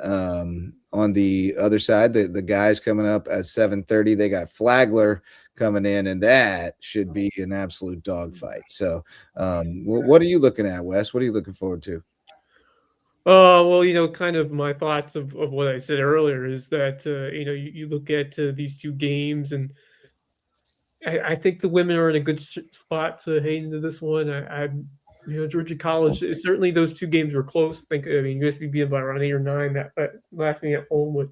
Speaker 1: on the other side, the guys coming up at 7:30, they got Flagler coming in, and that should be an absolute dogfight. So what are you looking at, Wes? What are you looking forward to?
Speaker 6: Kind of my thoughts of what I said earlier is that, you look at these 2 games, and I think the women are in a good spot to head into this one. Georgia College, certainly those 2 games were close. USCB beat by around 8 or 9 that last game at home. But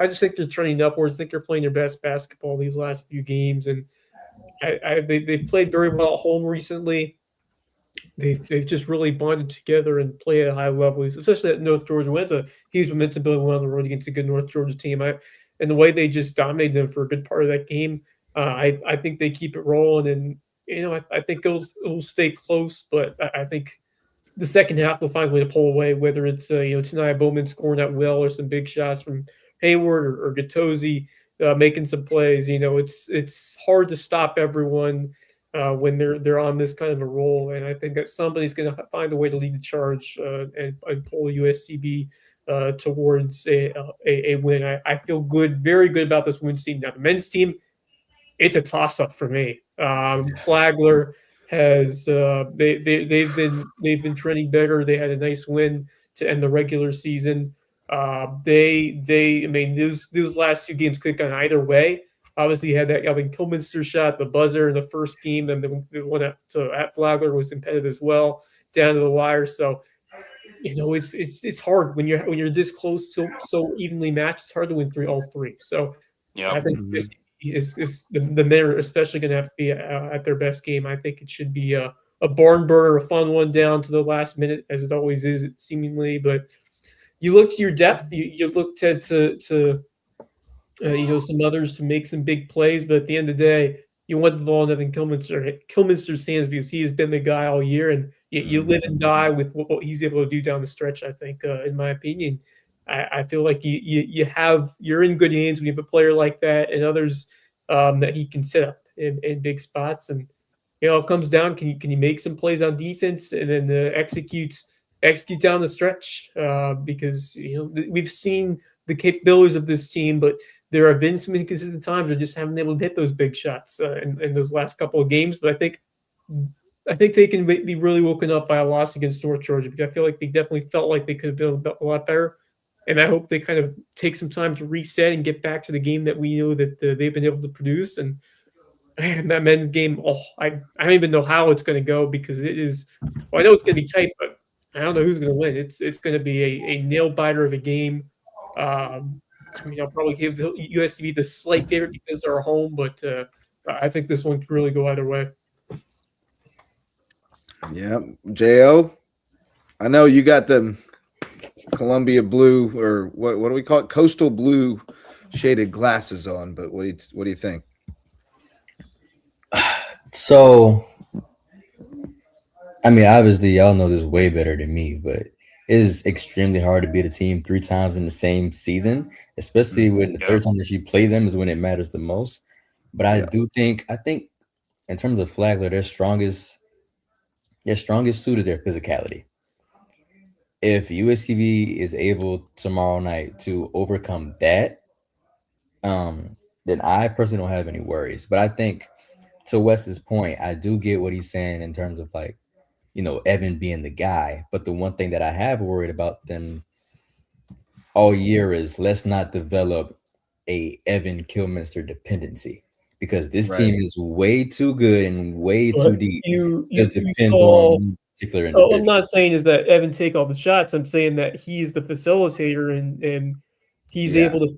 Speaker 6: I just think they're trending upwards. I think they're playing their best basketball these last few games. And they've played very well at home recently. They've just really bonded together and play at a high level, especially at North Georgia. When it's a huge momentum building one on the road against a good North Georgia team. And the way they just dominated them for a good part of that game, I think they keep it rolling. And, I think it'll stay close, but I think the second half they'll find a way to pull away, whether it's, Tanaya Bowman scoring at will or some big shots from Hayward or Gattosi making some plays. It's hard to stop everyone when they're on this kind of a roll, and I think that somebody's going to find a way to lead the charge and pull USCB towards a win. I feel very good about this women's team. Now the men's team, it's a toss-up for me. Flagler has they've been trending better. They had a nice win to end the regular season. Those last 2 games could have gone either way. Obviously, he had that Evan Kilminster shot, the buzzer in the first game, and the one at Flagler was impeded as well down to the wire. So, it's hard when you're this close to so evenly matched. It's hard to win all three. So,
Speaker 2: Yeah.
Speaker 6: I think is the men are especially going to have to be at their best game. I think it should be a barn burner, a fun one down to the last minute, as it always is, seemingly. But you look to your depth. You look to some others to make some big plays, but at the end of the day, you want the ball in Evan Kilminster's hands because he has been the guy all year, and you live and die with what he's able to do down the stretch. I think, in my opinion, I feel like you're in good hands when you have a player like that and others that he can set up in big spots. And it comes down, can you make some plays on defense and then execute down the stretch? Because we've seen the capabilities of this team, but there have been some inconsistent times where just haven't been able to hit those big shots in those last couple of games. But I think they can be really woken up by a loss against North Georgia, because I feel like they definitely felt like they could have been a lot better. And I hope they kind of take some time to reset and get back to the game that we know that they've been able to produce. And that men's game, I don't even know how it's going to go, because it is. Well, I know it's going to be tight, but I don't know who's going to win. It's going to be a nail biter of a game. I'll probably give USCB the slight favorite because they're home, but I think this one could really go either way.
Speaker 1: Yeah, Jo, I know you got the Columbia blue, or what do we call it? Coastal blue shaded glasses on, but what do you think?
Speaker 4: So, I mean, obviously, y'all know this way better than me, but it is extremely hard to beat a team 3 times in the same season, especially when the third time that you play them is when it matters the most. But I think in terms of Flagler, their strongest suit is their physicality. If USCB is able tomorrow night to overcome that, then I personally don't have any worries. But I think, to Wes's point, I do get what he's saying in terms of Evan being the guy. But the one thing that I have worried about them all year is, let's not develop a Evan Kilminster dependency, because this team is way too good and way too deep to depend on particular individual.
Speaker 6: I'm not saying is that Evan take all the shots. I'm saying that he is the facilitator and he's able to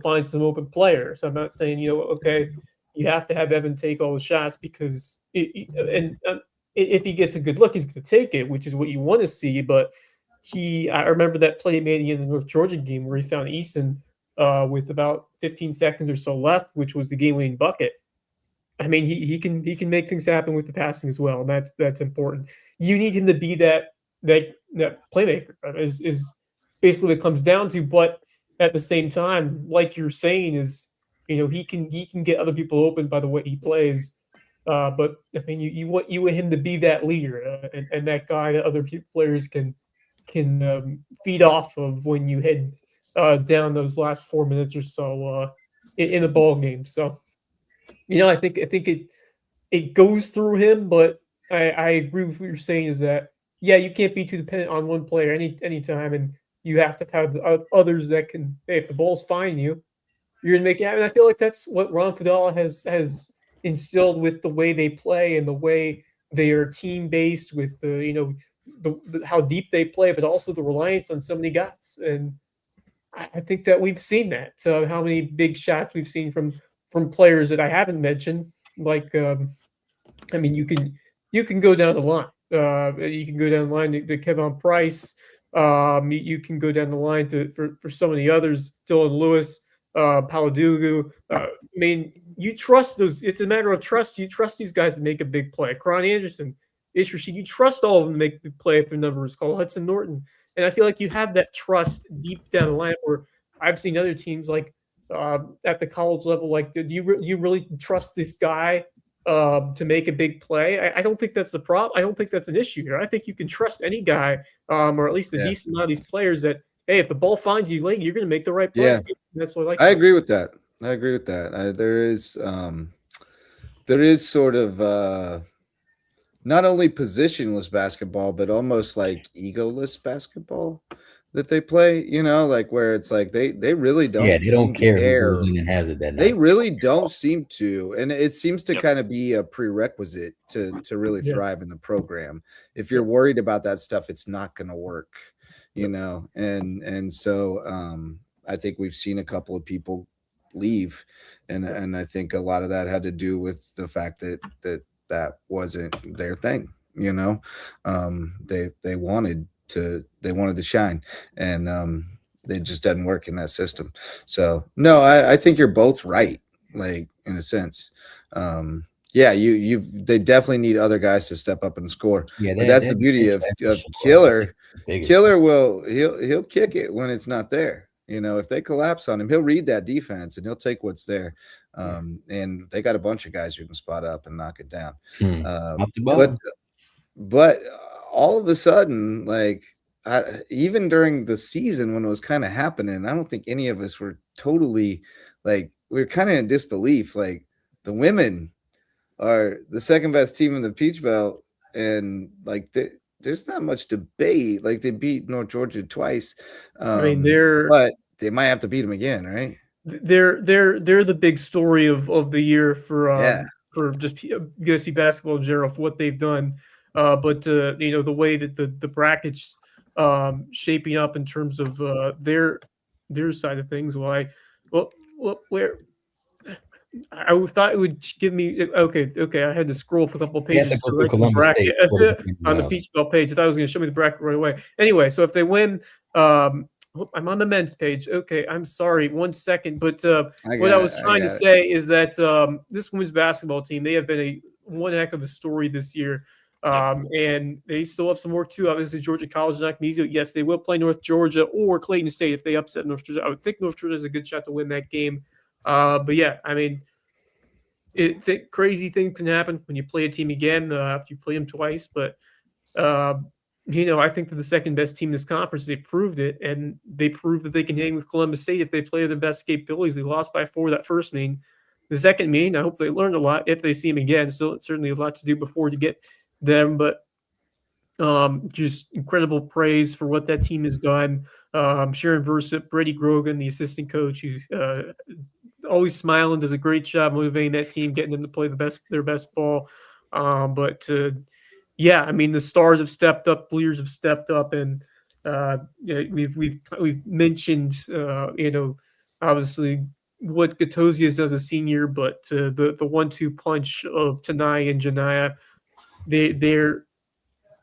Speaker 6: find some open players. I'm not saying okay, you have to have Evan take all the shots, because if he gets a good look, he's going to take it, which is what you want to see. But I remember that play he made in the North Georgia game where he found Eason with about 15 seconds or so left, which was the game-winning bucket. I mean, he can make things happen with the passing as well, and that's important. You need him to be that playmaker, is basically what it comes down to. But at the same time, like you're saying, is he can get other people open by the way he plays. But I mean, you want him to be that leader and that guy that other players can feed off of when you head down those last 4 minutes or so in a ball game. So, I think it goes through him, but I agree with what you're saying, is that you can't be too dependent on one player anytime, and you have to have others that can. Hey, if the ball's finding you, you're gonna make it happen. I feel like that's what Ron Fidala has instilled with the way they play and the way they are team based, with the how deep they play, but also the reliance on so many guys. And I think that we've seen that. So how many big shots we've seen from players that I haven't mentioned, like I mean, you can go down the line. You can go down the line to Kevin Price. You can go down the line for some of the others, Dylan Lewis, Paladugu. I mean, you trust those. It's a matter of trust. You trust these guys to make a big play. Kron Anderson, Ish Rashid, you trust all of them to make the play if their number is called. Hudson Norton. And I feel like you have that trust deep down the line, where I've seen other teams like at the college level, like, do you really trust this guy to make a big play? I don't think that's the problem. I don't think that's an issue here. I think you can trust any guy, or at least a decent amount of these players, that, hey, if the ball finds you late, you're going to make the right play.
Speaker 1: Yeah.
Speaker 6: That's what I like.
Speaker 1: I agree with that. There is sort of not only positionless basketball, but almost like egoless basketball. that they play, like where it's like they really don't
Speaker 4: Yeah, they don't
Speaker 1: seem to
Speaker 4: care who
Speaker 1: care.
Speaker 4: goes in and has it that
Speaker 1: They
Speaker 4: night.
Speaker 1: really don't seem to, and it seems to
Speaker 2: Yep.
Speaker 1: kind of be a prerequisite to really
Speaker 6: Yeah.
Speaker 1: thrive in the program. If you're worried about that stuff, it's not going to work, and so I think we've seen a couple of people leave, and I think a lot of that had to do with the fact that wasn't their thing. They wanted to shine, and it just doesn't work in that system. So no, I think you're both right, like in a sense. Yeah, they definitely need other guys to step up and score.
Speaker 4: Yeah,
Speaker 1: But that's the beauty of Killer. Killer he'll kick it when it's not there. If they collapse on him, he'll read that defense and he'll take what's there. And they got a bunch of guys who can spot up and knock it down. But all of a sudden, like even during the season when it was kind of happening, I don't think any of us were totally we were kind of in disbelief. Like the women are the second best team in the Peach Belt, and there's not much debate. Like they beat North Georgia twice.
Speaker 6: I mean,
Speaker 1: but they might have to beat them again, right?
Speaker 6: They're the big story of the year for just USC basketball in general for what they've done. But the way that the brackets shaping up in terms of their side of things. I thought it would give me okay. I had to scroll for a couple of pages to write the bracket on the Peach Belt page. I thought it was going to show me the bracket right away. Anyway, so if they win, I'm on the men's page. Okay, I'm sorry, 1 second. But what I was trying to say is that this women's basketball team, they have been one heck of a story this year. And they still have some work too. Obviously, Georgia College is not going to be easy. Yes, they will play North Georgia or Clayton State if they upset North Georgia. I would think North Georgia has a good shot to win that game. But yeah, I mean, crazy things can happen when you play a team again after you play them twice. But I think they're the second best team in this conference. They proved it, and they proved that they can hang with Columbus State if they play their best capabilities. They lost by 4 that first meeting. The second meeting, I hope they learned a lot if they see them again. So it's certainly a lot to do before to get them, but just incredible praise for what that team has done. Sharon Versa, Brady Grogan, the assistant coach, who's always smiling, does a great job motivating that team, getting them to play their best ball. Yeah, I mean the Stars have stepped up, Bleers have stepped up, and we've mentioned obviously what Gatosia does as a senior, but the 1-2 punch of Tanai and Janaya, they've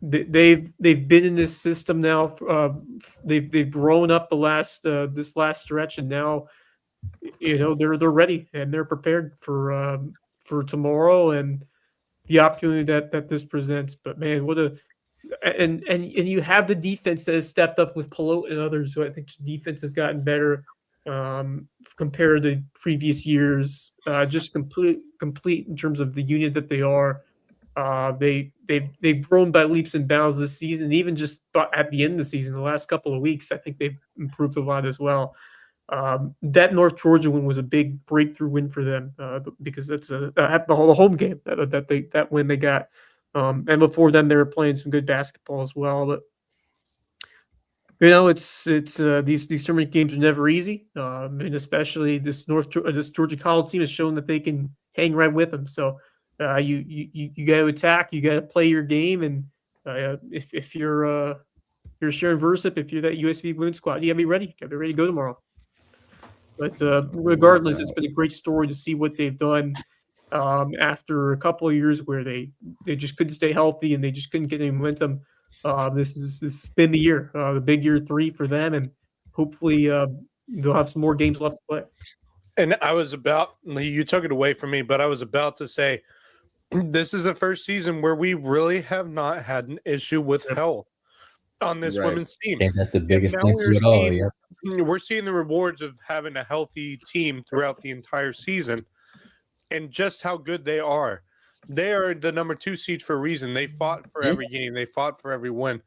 Speaker 6: been in this system now. They've grown up this last stretch, and now they're ready and they're prepared for tomorrow and the opportunity that this presents. But man, and you have the defense that has stepped up with Pelot and others. So I think defense has gotten better compared to previous years. Just complete in terms of the unit that they are. They've grown by leaps and bounds this season. Even just at the end of the season, the last couple of weeks, I think they've improved a lot as well. That North Georgia win was a big breakthrough win for them because that's the home game that win they got. And before then, they were playing some good basketball as well. But it's these tournament games are never easy, and especially this Georgia College team has shown that they can hang right with them. So you got to attack, you got to play your game, and if you're Sharon Versip, if you're that USCB women's squad, you got to be ready. You got to be ready to go tomorrow. But regardless, it's been a great story to see what they've done after a couple of years where they just couldn't stay healthy and they just couldn't get any momentum. This has been the year, the big year 3 for them, and hopefully they'll have some more games left to play.
Speaker 5: And you took it away from me, but I was about to say, this is the first season where we really have not had an issue with health on this women's team.
Speaker 4: I think that's the biggest thing to it all. Yeah.
Speaker 5: We're seeing the rewards of having a healthy team throughout the entire season and just how good they are. They are the number 2 seed for a reason. They fought for every game. They fought for every win.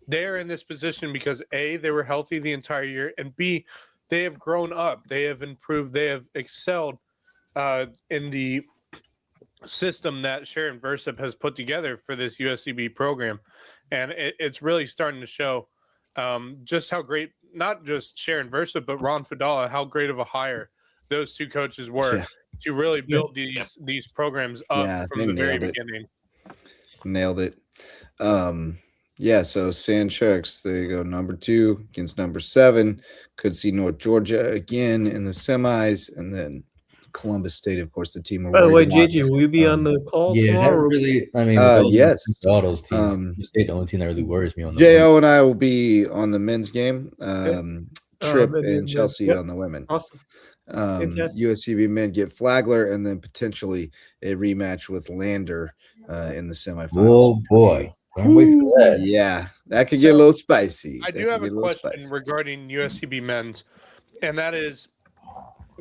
Speaker 5: They're in this position because A, they were healthy the entire year, and B, they have grown up. They have improved. They have excelled in the system that Sharon Versip has put together for this USCB program. And it's really starting to show. just how great, not just Sharon Versa, but Ron Fadala, how great of a hire those two coaches were to really build these programs up from the very beginning.
Speaker 1: Nailed it. So Sand Sharks, there you go. Number 2 against number 7. Could see North Georgia again in the semis, and then Columbus State, of course, the team we're
Speaker 6: By the way,
Speaker 1: worried about.
Speaker 6: JJ, will you be on the call
Speaker 4: Yeah,
Speaker 6: tomorrow?
Speaker 4: that really. I mean,
Speaker 1: yes.
Speaker 4: all those teams. The State, the only team that really worries me on the
Speaker 1: Jo and I will be on the men's game. Trip
Speaker 6: and
Speaker 1: and Chelsea on the women.
Speaker 6: Awesome. Fantastic.
Speaker 1: USCB men get Flagler, and then potentially a rematch with Lander in the semifinals.
Speaker 4: Oh boy. Can't wait for that.
Speaker 1: Yeah, that could get a little spicy.
Speaker 5: I do have a question regarding USCB men's, and that is,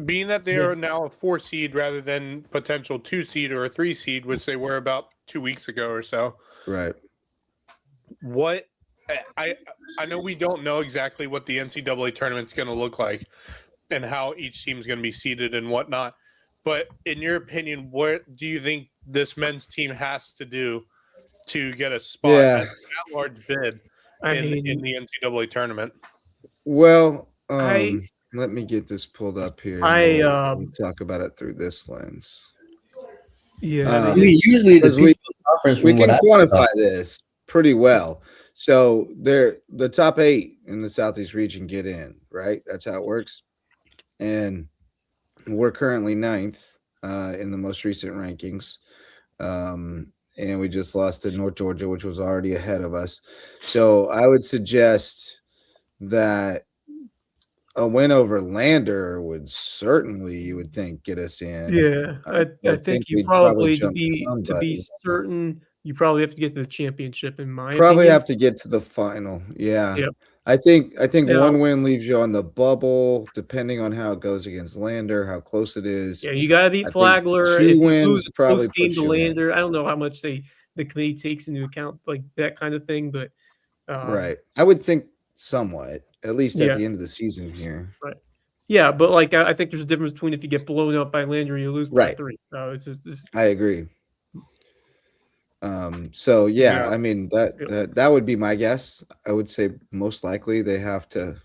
Speaker 5: being that they are now a 4 seed rather than potential 2 seed or a 3 seed, which they were about 2 weeks ago or so.
Speaker 1: Right.
Speaker 5: What I know we don't know exactly what the NCAA tournament's going to look like and how each team's going to be seeded and whatnot. But in your opinion, what do you think this men's team has to do to get a spot at large bid in the NCAA tournament?
Speaker 1: Well, let me get this pulled up here. We'll talk about it through this lens.
Speaker 6: Yeah,
Speaker 4: usually
Speaker 1: we can quantify this pretty well. So the top 8 in the Southeast region get in, right? That's how it works. And we're currently 9th in the most recent rankings. And we just lost to North Georgia, which was already ahead of us. So I would suggest that a win over Lander would certainly, you would think, get us in.
Speaker 6: Yeah, I think you probably to be certain, you probably have to get to the championship. In my opinion.
Speaker 1: Have to get to the final. Yeah. Yep. I think one win leaves you on the bubble, depending on how it goes against Lander, how close it is.
Speaker 6: Yeah, you got to beat Flagler.
Speaker 1: 2 wins probably
Speaker 6: game to Lander. I don't know how much the committee takes into account like that kind of thing, but
Speaker 1: right. I would think somewhat, at least at the end of the season here.
Speaker 6: Right. Yeah, but like I think there's a difference between if you get blown up by Lander, you lose by 3. It's
Speaker 1: I agree. So I mean that would be my guess. I would say most likely they have to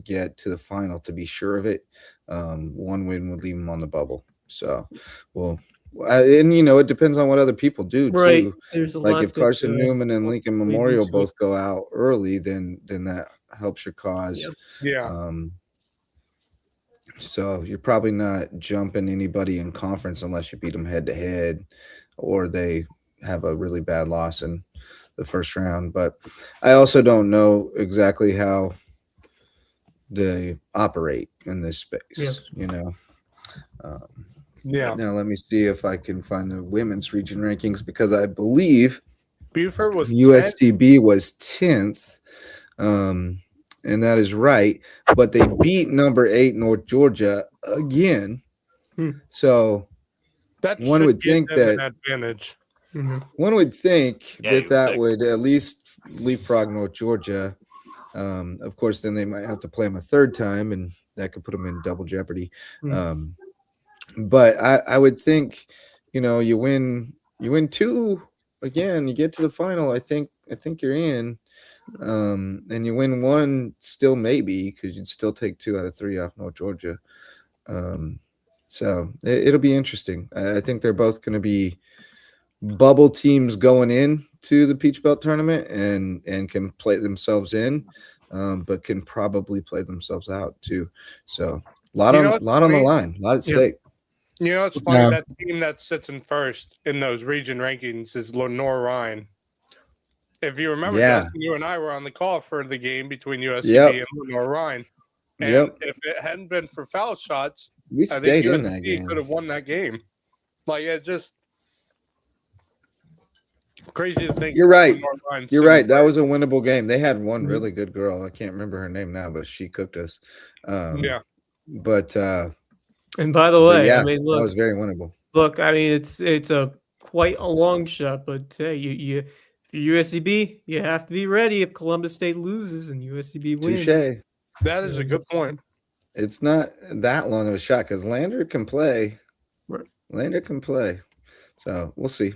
Speaker 1: get to the final to be sure of it. 1 win would leave them on the bubble. So, and it depends on what other people do too.
Speaker 6: There's
Speaker 1: like if Carson Newman and Lincoln Memorial both go out early, then that helps your cause.
Speaker 5: Yeah.
Speaker 1: So you're probably not jumping anybody in conference unless you beat them head to head, or they have a really bad loss in the first round. But I also don't know exactly how they operate in this space, Now let me see if I can find the women's region rankings, because I believe
Speaker 5: Buford was
Speaker 1: USCB was 10th. And that is right, but they beat number 8 North Georgia again. So
Speaker 5: that
Speaker 1: one would think that
Speaker 5: advantage.
Speaker 1: One would think that would at least leapfrog North Georgia. Of course, then they might have to play them a 3rd time, and that could put them in double jeopardy. But I would think, you win 2 again, you get to the final. I think you're in. And you win 1 still, maybe, because you'd still take 2 out of 3 off North Georgia. So it'll be interesting. I think they're both going to be bubble teams going in to the Peach Belt tournament and can play themselves in, but can probably play themselves out too. So a lot on the line, a lot at stake.
Speaker 5: It's funny, that team that sits in first in those region rankings is Lenore Ryan. If you remember, Justin, you and I were on the call for the game between USCB and Lenore Ryan. And if it hadn't been for foul shots,
Speaker 1: we stayed in that game.
Speaker 5: Could have won that game. Like, it just crazy to think.
Speaker 1: You're right. You're right. That was a winnable game. They had one really good girl. I can't remember her name now, but she cooked us. But
Speaker 6: and by the way, I mean, look,
Speaker 1: that was very winnable.
Speaker 6: Look, I mean, it's a quite a long shot, but hey, you USCB, you have to be ready if Columbus State loses and USCB wins.
Speaker 1: Touché.
Speaker 5: That is a good point.
Speaker 1: It's not that long of a shot because Lander can play.
Speaker 6: Right.
Speaker 1: Lander can play. So we'll see.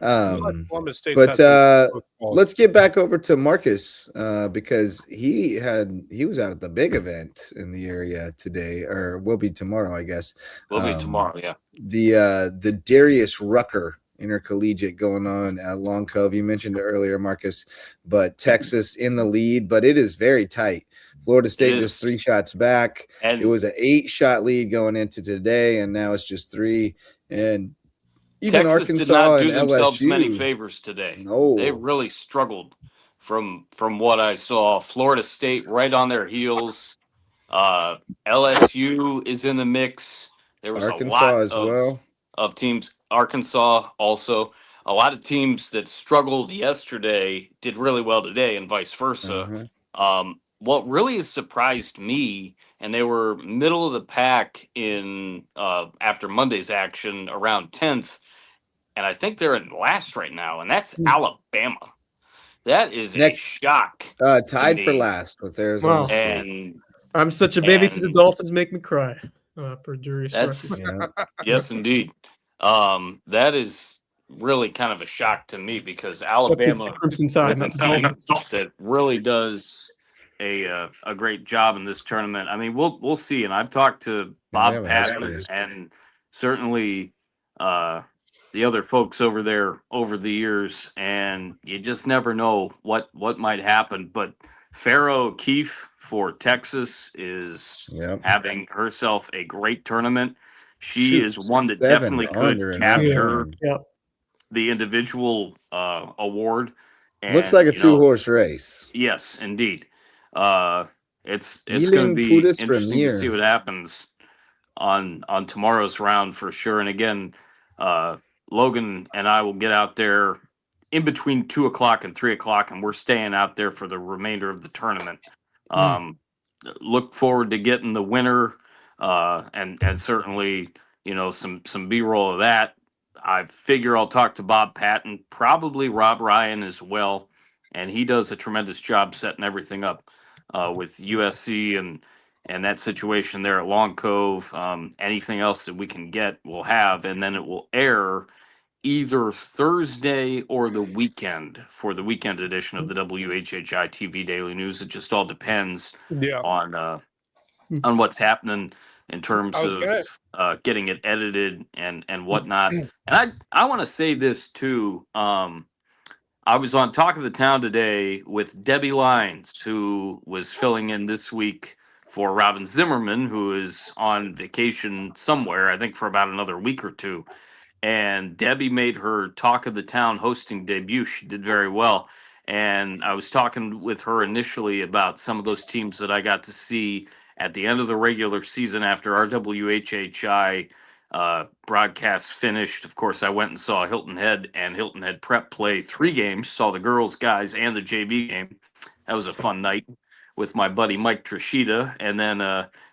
Speaker 5: Columbus State
Speaker 1: But
Speaker 5: had some close calls.
Speaker 1: let's get back over to Marcus because he was out at the big event in the area today, or will be tomorrow, I guess.
Speaker 2: Will be tomorrow, yeah.
Speaker 1: The Darius Rucker Intercollegiate going on at Long Cove. You mentioned it earlier, Marcus, but Texas in the lead, but it is very tight. Florida State just 3 shots back.
Speaker 2: And
Speaker 1: it was an 8-shot lead going into today, and now it's just 3. And even
Speaker 2: Texas
Speaker 1: Arkansas
Speaker 2: did not do
Speaker 1: and
Speaker 2: themselves
Speaker 1: LSU,
Speaker 2: many favors today.
Speaker 1: No,
Speaker 2: they really struggled from what I saw. Florida State right on their heels. LSU is in the mix. There was
Speaker 1: Arkansas
Speaker 2: a lot
Speaker 1: as well.
Speaker 2: of teams. Arkansas also. A lot of teams that struggled yesterday did really well today, and vice versa. What really has surprised me, and they were middle of the pack in after Monday's action around 10th, and I think they're in last right now, and that's Alabama. That is a shock.
Speaker 1: Tied for last with Arizona State.
Speaker 2: And
Speaker 6: I'm such a baby because the Dolphins make me cry. For Darius
Speaker 2: Rucker. Yes, indeed. That is really kind of a shock to me because Alabama
Speaker 6: Crimson Tide,
Speaker 2: with a team that really does a great job in this tournament. I mean, we'll see. And I've talked to Bob Patton and certainly the other folks over there over the years, and you just never know what might happen. But Farrah O'Keefe for Texas is having herself a great tournament. She is one that definitely could capture the individual award. And,
Speaker 1: looks like a 2-horse race.
Speaker 2: Yes, indeed. It's going to be interesting to see what happens on tomorrow's round for sure. And again, Logan and I will get out there in between 2 o'clock and 3 o'clock, and we're staying out there for the remainder of the tournament. Look forward to getting the winner, and certainly, some B-roll of that. I figure I'll talk to Bob Patton, probably Rob Ryan as well, and he does a tremendous job setting everything up with USC and that situation there at Long Cove. Anything else that we can get, we'll have, and then it will air either Thursday or the weekend for the weekend edition of the WHHI TV Daily News. It just all depends on what's happening in terms of getting it edited and whatnot. And I want to say this too. I was on Talk of the Town today with Debbie Lyons, who was filling in this week for Robin Zimmerman, who is on vacation somewhere, I think for about another week or two. And Debbie made her Talk of the Town hosting debut. She did very well. And I was talking with her initially about some of those teams that I got to see at the end of the regular season after our WHHI broadcast finished. Of course, I went and saw Hilton Head and Hilton Head Prep play 3 games, saw the girls, guys, and the JV game. That was a fun night with my buddy Mike Trishita. And then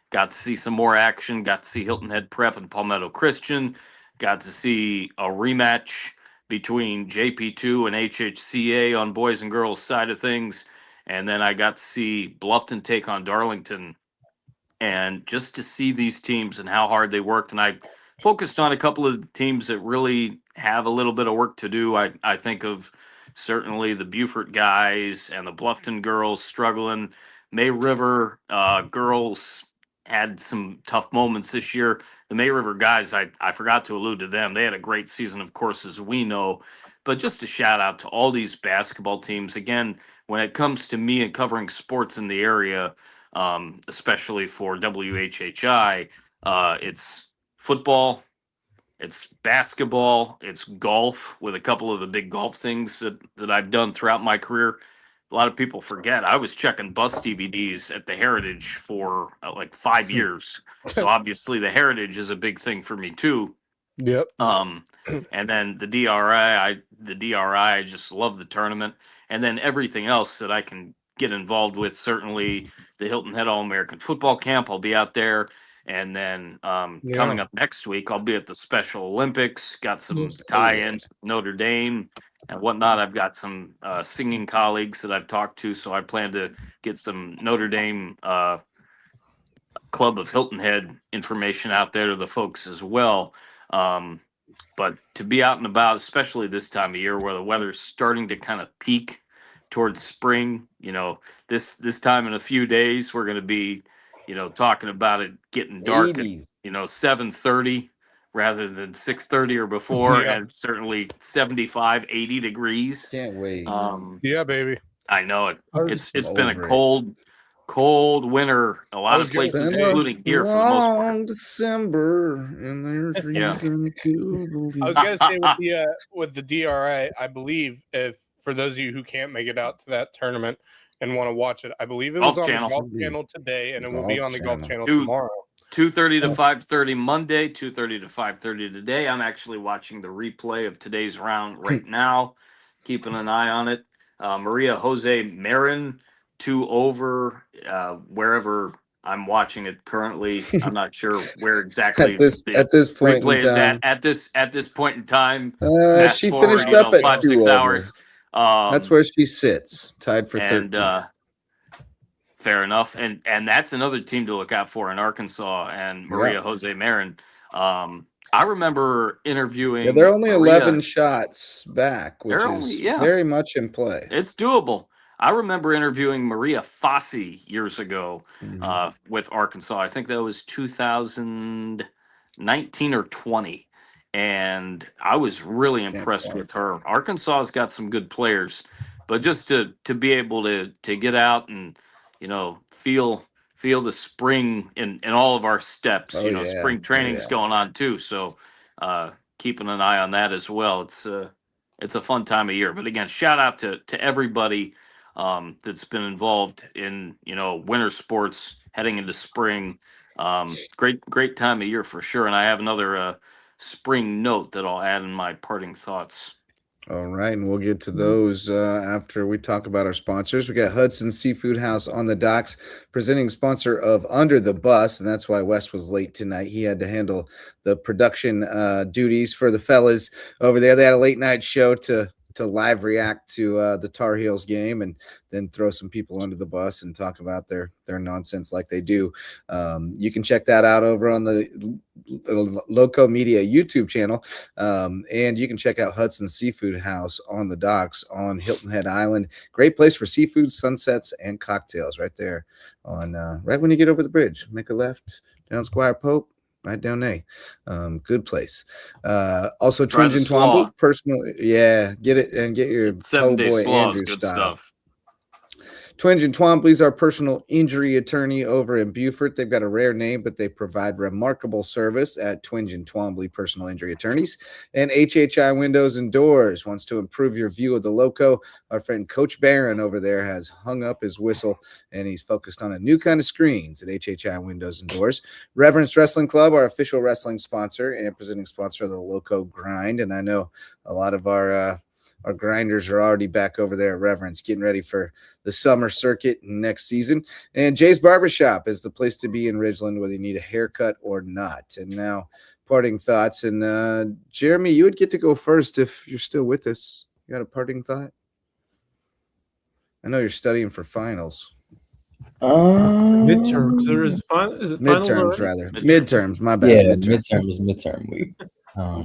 Speaker 2: got to see some more action, got to see Hilton Head Prep and Palmetto Christian. Got to see a rematch between JP2 and HHCA on boys and girls side of things. And then I got to see Bluffton take on Darlington. And just to see these teams and how hard they worked. And I focused on a couple of teams that really have a little bit of work to do. I think of certainly the Beaufort guys and the Bluffton girls struggling. May River girls had some tough moments this year. The May River guys, I forgot to allude to them. They had a great season, of course, as we know. But just a shout out to all these basketball teams. Again, when it comes to me and covering sports in the area, especially for WHHI, it's football, it's basketball, it's golf, with a couple of the big golf things that I've done throughout my career. A lot of people forget I was checking bus DVDs at the Heritage for like 5 years. So obviously the Heritage is a big thing for me too.
Speaker 5: Yep.
Speaker 2: And then the DRI, I just love the tournament. And then everything else that I can get involved with, certainly the Hilton Head All-American Football Camp. I'll be out there. And then coming up next week, I'll be at the Special Olympics. Got some tie-ins with Notre Dame and whatnot. I've got some singing colleagues that I've talked to, so I plan to get some Notre Dame Club of Hilton Head information out there to the folks as well. But to be out and about, especially this time of year where the weather's starting to kind of peak towards spring, this time in a few days we're going to be, talking about it getting dark at
Speaker 1: 80s.
Speaker 2: 7:30 rather than 6:30 or before,
Speaker 5: Yeah.
Speaker 2: and certainly 75, 80 degrees.
Speaker 1: Can't wait.
Speaker 5: Yeah, baby.
Speaker 2: I know it. It's been a
Speaker 1: over it.
Speaker 2: cold winter. A lot of
Speaker 5: was gonna
Speaker 2: places,
Speaker 5: say-
Speaker 2: including here, for the most part.
Speaker 1: Long December, and there's
Speaker 2: Yeah.
Speaker 1: reason to believe.
Speaker 5: I was gonna say with the DRA, I believe if for those of you who can't make it out to that tournament and want to watch it, I believe it was
Speaker 2: Golf
Speaker 5: on
Speaker 2: Channel.
Speaker 5: the Golf Channel today, and it will be
Speaker 1: Golf
Speaker 5: on the Golf
Speaker 1: Channel.
Speaker 5: Channel tomorrow.
Speaker 2: 2:30 to 5:30 Monday, 2:30 to 5:30 today. I'm actually watching the replay of today's round right now, keeping an eye on it. Maria Jose Marin, 2 over, wherever I'm watching it currently. I'm not sure where exactly
Speaker 1: at this point
Speaker 2: replay
Speaker 1: in
Speaker 2: is
Speaker 1: time.
Speaker 2: at this point in time.
Speaker 1: She
Speaker 2: forward,
Speaker 1: finished up at
Speaker 2: 5-6
Speaker 1: 2 over.
Speaker 2: hours.
Speaker 1: That's where she sits, tied for 13.
Speaker 2: And fair enough. And that's another team to look out for in Arkansas and Maria Jose Marin. I remember interviewing.
Speaker 1: Yeah, they're only
Speaker 2: Maria.
Speaker 1: 11 shots back, which is very much in play.
Speaker 2: It's doable. I remember interviewing Maria Fossey years ago with Arkansas. I think that was 2019 or 20. And I was really impressed with her. Arkansas's got some good players, but just to be able to get out and, feel the spring in all of our steps. Spring training's going on too. So keeping an eye on that as well. It's a fun time of year. But again, shout out to everybody that's been involved in, winter sports heading into spring. Great time of year for sure. And I have another spring note that I'll add in my parting thoughts.
Speaker 1: All right, and we'll get to those after we talk about our sponsors. We got Hudson Seafood House on the docks, presenting sponsor of Under the Bus, and that's why Wes was late tonight. He had to handle the production duties for the fellas over there. They had a late night show to live react to the Tar Heels game and then throw some people under the bus and talk about their nonsense like they do. You can check that out over on the Lowco Media YouTube channel. And you can check out Hudson Seafood House on the docks on Hilton Head Island. Great place for seafood, sunsets, and cocktails right there on right when you get over the bridge. Make a left down Squire Pope. Right down A. Good place. Also, Twinge and Twombly, personal. Yeah, get it and get your Boy Andrew style. Stuff. Twinge and Twombly's our personal injury attorney over in Beaufort. They've got a rare name, but they provide remarkable service at Twinge and Twombly Personal Injury Attorneys. And HHI Windows and Doors wants to improve your view of the Lowco. Our friend Coach Barron over there has hung up his whistle, and he's focused on a new kind of screens at HHI Windows and Doors. Reverence Wrestling Club, our official wrestling sponsor and presenting sponsor of the Lowco Grind. And I know a lot of our grinders are already back over there at Reverence, getting ready for the summer circuit next season. And Jay's Barbershop is the place to be in Ridgeland, whether you need a haircut or not. And now, parting thoughts. And Jeremy, you would get to go first if you're still with us. You got a parting thought? I know you're studying for finals.
Speaker 6: Midterms. Is it
Speaker 1: midterms, rather. Midterms, my bad.
Speaker 4: Yeah, midterm is midterm week.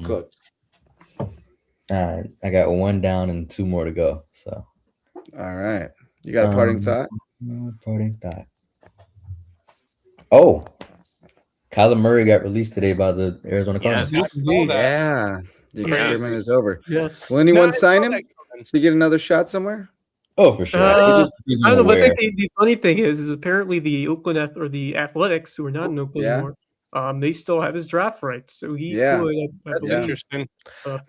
Speaker 1: Cool.
Speaker 4: I got 1 down and 2 more to go. So,
Speaker 1: all right, you got a parting thought?
Speaker 4: Parting thought. Oh, Kyler Murray got released today by the Arizona Cardinals.
Speaker 2: Yes.
Speaker 1: Yeah, the experiment is over.
Speaker 6: Yes.
Speaker 1: Will anyone sign him to get another shot somewhere?
Speaker 4: Oh, for sure.
Speaker 6: I don't know. But I think the funny thing is apparently the Oakland or the Athletics, who are not in Oakland anymore. They still have his draft rights, so he could.
Speaker 5: That's interesting.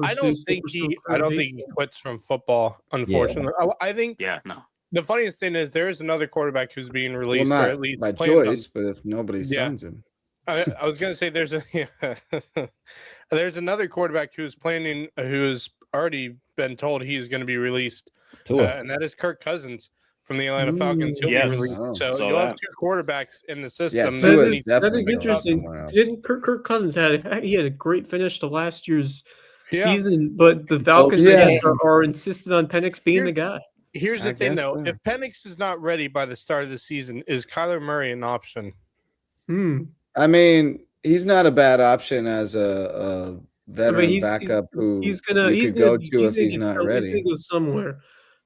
Speaker 5: I don't think he quits from football. Unfortunately, I think.
Speaker 2: Yeah, no.
Speaker 5: The funniest thing is there is another quarterback who's being released,
Speaker 1: well, not
Speaker 5: or at least
Speaker 1: by choice, but if nobody signs him,
Speaker 5: I was going to say there's another quarterback who's already been told he's going to be released, and that is Kirk Cousins from the Atlanta Falcons. He'll be released. So you'll have 2 quarterbacks in the system.
Speaker 6: Yeah, that is interesting. Didn't Kirk Cousins had a great finish to last year's season, but the Falcons are insistent on Penix being the guy.
Speaker 5: Here's the thing, though: if Penix is not ready by the start of the season, is Kyler Murray an option?
Speaker 1: I mean, he's not a bad option as a veteran backup who
Speaker 6: he's
Speaker 1: you could go to if he's not
Speaker 6: He's
Speaker 1: ready.
Speaker 6: gonna go somewhere.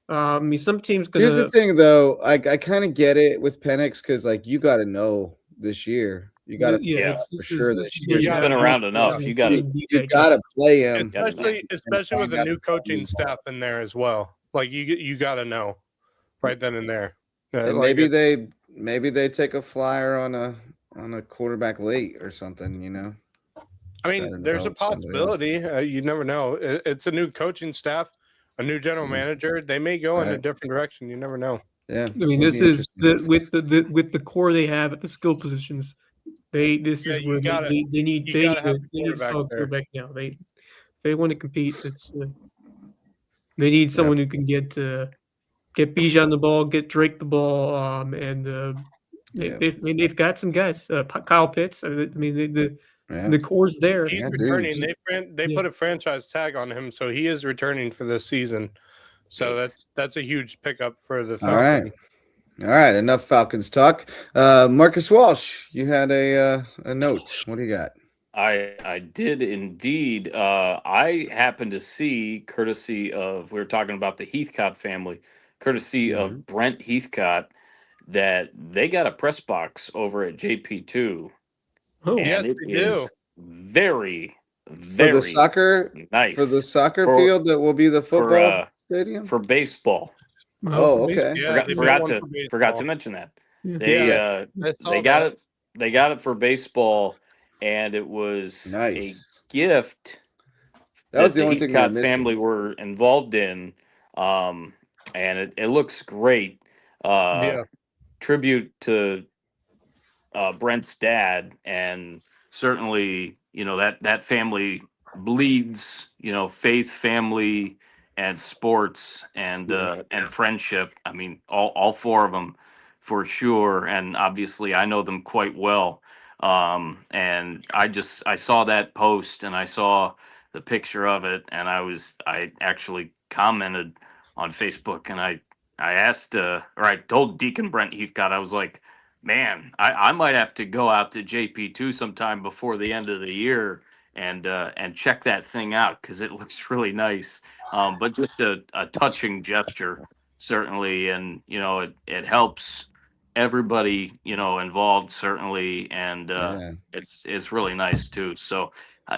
Speaker 6: I mean, some teams gonna.
Speaker 1: Here's the thing, though. I kind of get it with Penix because, like, you got to know this year. You got to
Speaker 2: Yeah,
Speaker 1: for sure this
Speaker 2: he's
Speaker 1: year.
Speaker 5: you
Speaker 2: been
Speaker 5: gotta
Speaker 2: around
Speaker 5: be-
Speaker 2: enough. You got
Speaker 1: You
Speaker 2: to
Speaker 1: got to play him,
Speaker 5: especially with
Speaker 1: find
Speaker 5: a
Speaker 1: out
Speaker 5: new
Speaker 1: how
Speaker 5: coaching
Speaker 1: he
Speaker 5: staff in there as well. Like you got to know right then and there.
Speaker 1: And
Speaker 5: Like
Speaker 1: maybe they take a flyer on a quarterback late or something. You know.
Speaker 5: I
Speaker 1: try
Speaker 5: mean,
Speaker 1: to
Speaker 5: there's a
Speaker 1: develop somebody else.
Speaker 5: possibility. You never know. It's a new coaching staff, a new general manager. They may go in a
Speaker 1: Right.
Speaker 5: different direction. You never know.
Speaker 1: Yeah.
Speaker 6: I mean,
Speaker 1: it'll
Speaker 6: this
Speaker 1: be
Speaker 6: is
Speaker 1: interesting.
Speaker 6: with the core they have at the skill positions. This
Speaker 5: Yeah,
Speaker 6: is
Speaker 5: you
Speaker 6: where
Speaker 5: gotta-
Speaker 6: they need
Speaker 5: you
Speaker 6: they
Speaker 5: gotta have
Speaker 6: need,
Speaker 5: a
Speaker 6: they need a
Speaker 5: quarterback
Speaker 6: solid
Speaker 5: there.
Speaker 6: quarterback now. They want to compete. They need someone who can get Bijan the ball, get Drake the ball, and they've got some guys. Kyle Pitts. I mean, the core's there.
Speaker 5: He's
Speaker 1: Yeah,
Speaker 5: returning.
Speaker 1: dude.
Speaker 5: They put a franchise tag on him, so he is returning for this season. So that's a huge pickup for the Falcons.
Speaker 1: All right. Enough Falcons talk. Marcus Walsh, you had a note. What do you got?
Speaker 2: I did indeed. I happened to see, courtesy of, we were talking about the Heathcott family, courtesy of Brent Heathcott, that they got a press box over at JP2.
Speaker 6: Oh,
Speaker 2: and
Speaker 5: yes,
Speaker 2: it
Speaker 5: they do.
Speaker 2: is very,
Speaker 1: For
Speaker 2: very
Speaker 1: the soccer
Speaker 2: nice.
Speaker 1: For the soccer field that will be the football stadium?
Speaker 2: For baseball.
Speaker 1: Oh, okay.
Speaker 5: Yeah,
Speaker 2: Forgot to mention that.
Speaker 6: Yeah.
Speaker 2: They got it for baseball, and it was
Speaker 1: Nice.
Speaker 2: a gift
Speaker 1: That was the only thing they're
Speaker 2: Heathcott
Speaker 1: missing.
Speaker 2: family were involved in, and it looks great. Tribute to Brent's dad, and certainly, that family bleeds, faith, family, and sports, and friendship. I mean, all four of them for sure, and obviously I know them quite well. And I saw that post, and I saw the picture of it, and I actually commented on Facebook, and I asked, or I told Deacon Brent Heathcott, I was like, man, I might have to go out to JP2 sometime before the end of the year and check that thing out, because it looks really nice. But just a touching gesture, certainly, and it helps everybody involved, certainly, and it's really nice too. So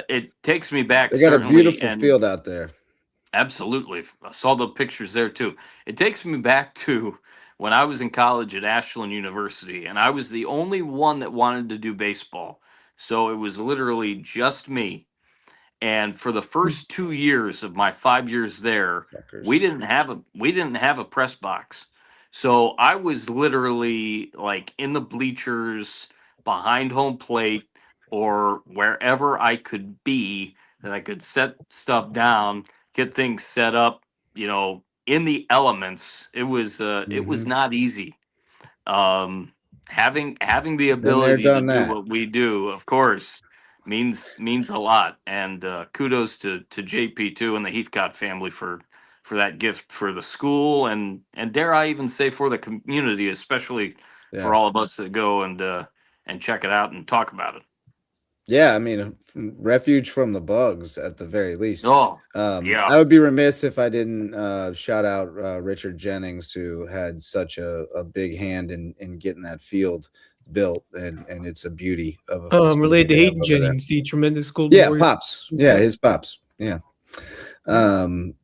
Speaker 2: it takes me back.
Speaker 1: They got a
Speaker 2: certainly,
Speaker 1: beautiful
Speaker 2: and
Speaker 1: field out there.
Speaker 2: Absolutely. I saw the pictures there too. It takes me back to when I was in college at Ashland University, and I was the only one that wanted to do baseball. So it was literally just me. And for the first 2 years of my 5 years there, we didn't have a press box. So I was literally like in the bleachers behind home plate, or wherever I could be that I could set stuff down, get things set up, in the elements. It was not easy. Having the ability to do what we do, of course, means a lot. And kudos to JP2 and the Heathcott family for that gift for the school, and dare I even say for the community, especially for all of us that go and check it out and talk about it.
Speaker 1: Yeah, I mean, refuge from the bugs at the very least.
Speaker 2: Oh,
Speaker 1: I would be remiss if I didn't shout out Richard Jennings, who had such a big hand in getting that field built, and it's a beauty of a
Speaker 6: related to Hayden Jennings, the tremendous goal.
Speaker 1: Pops. Yeah, his pops. Yeah.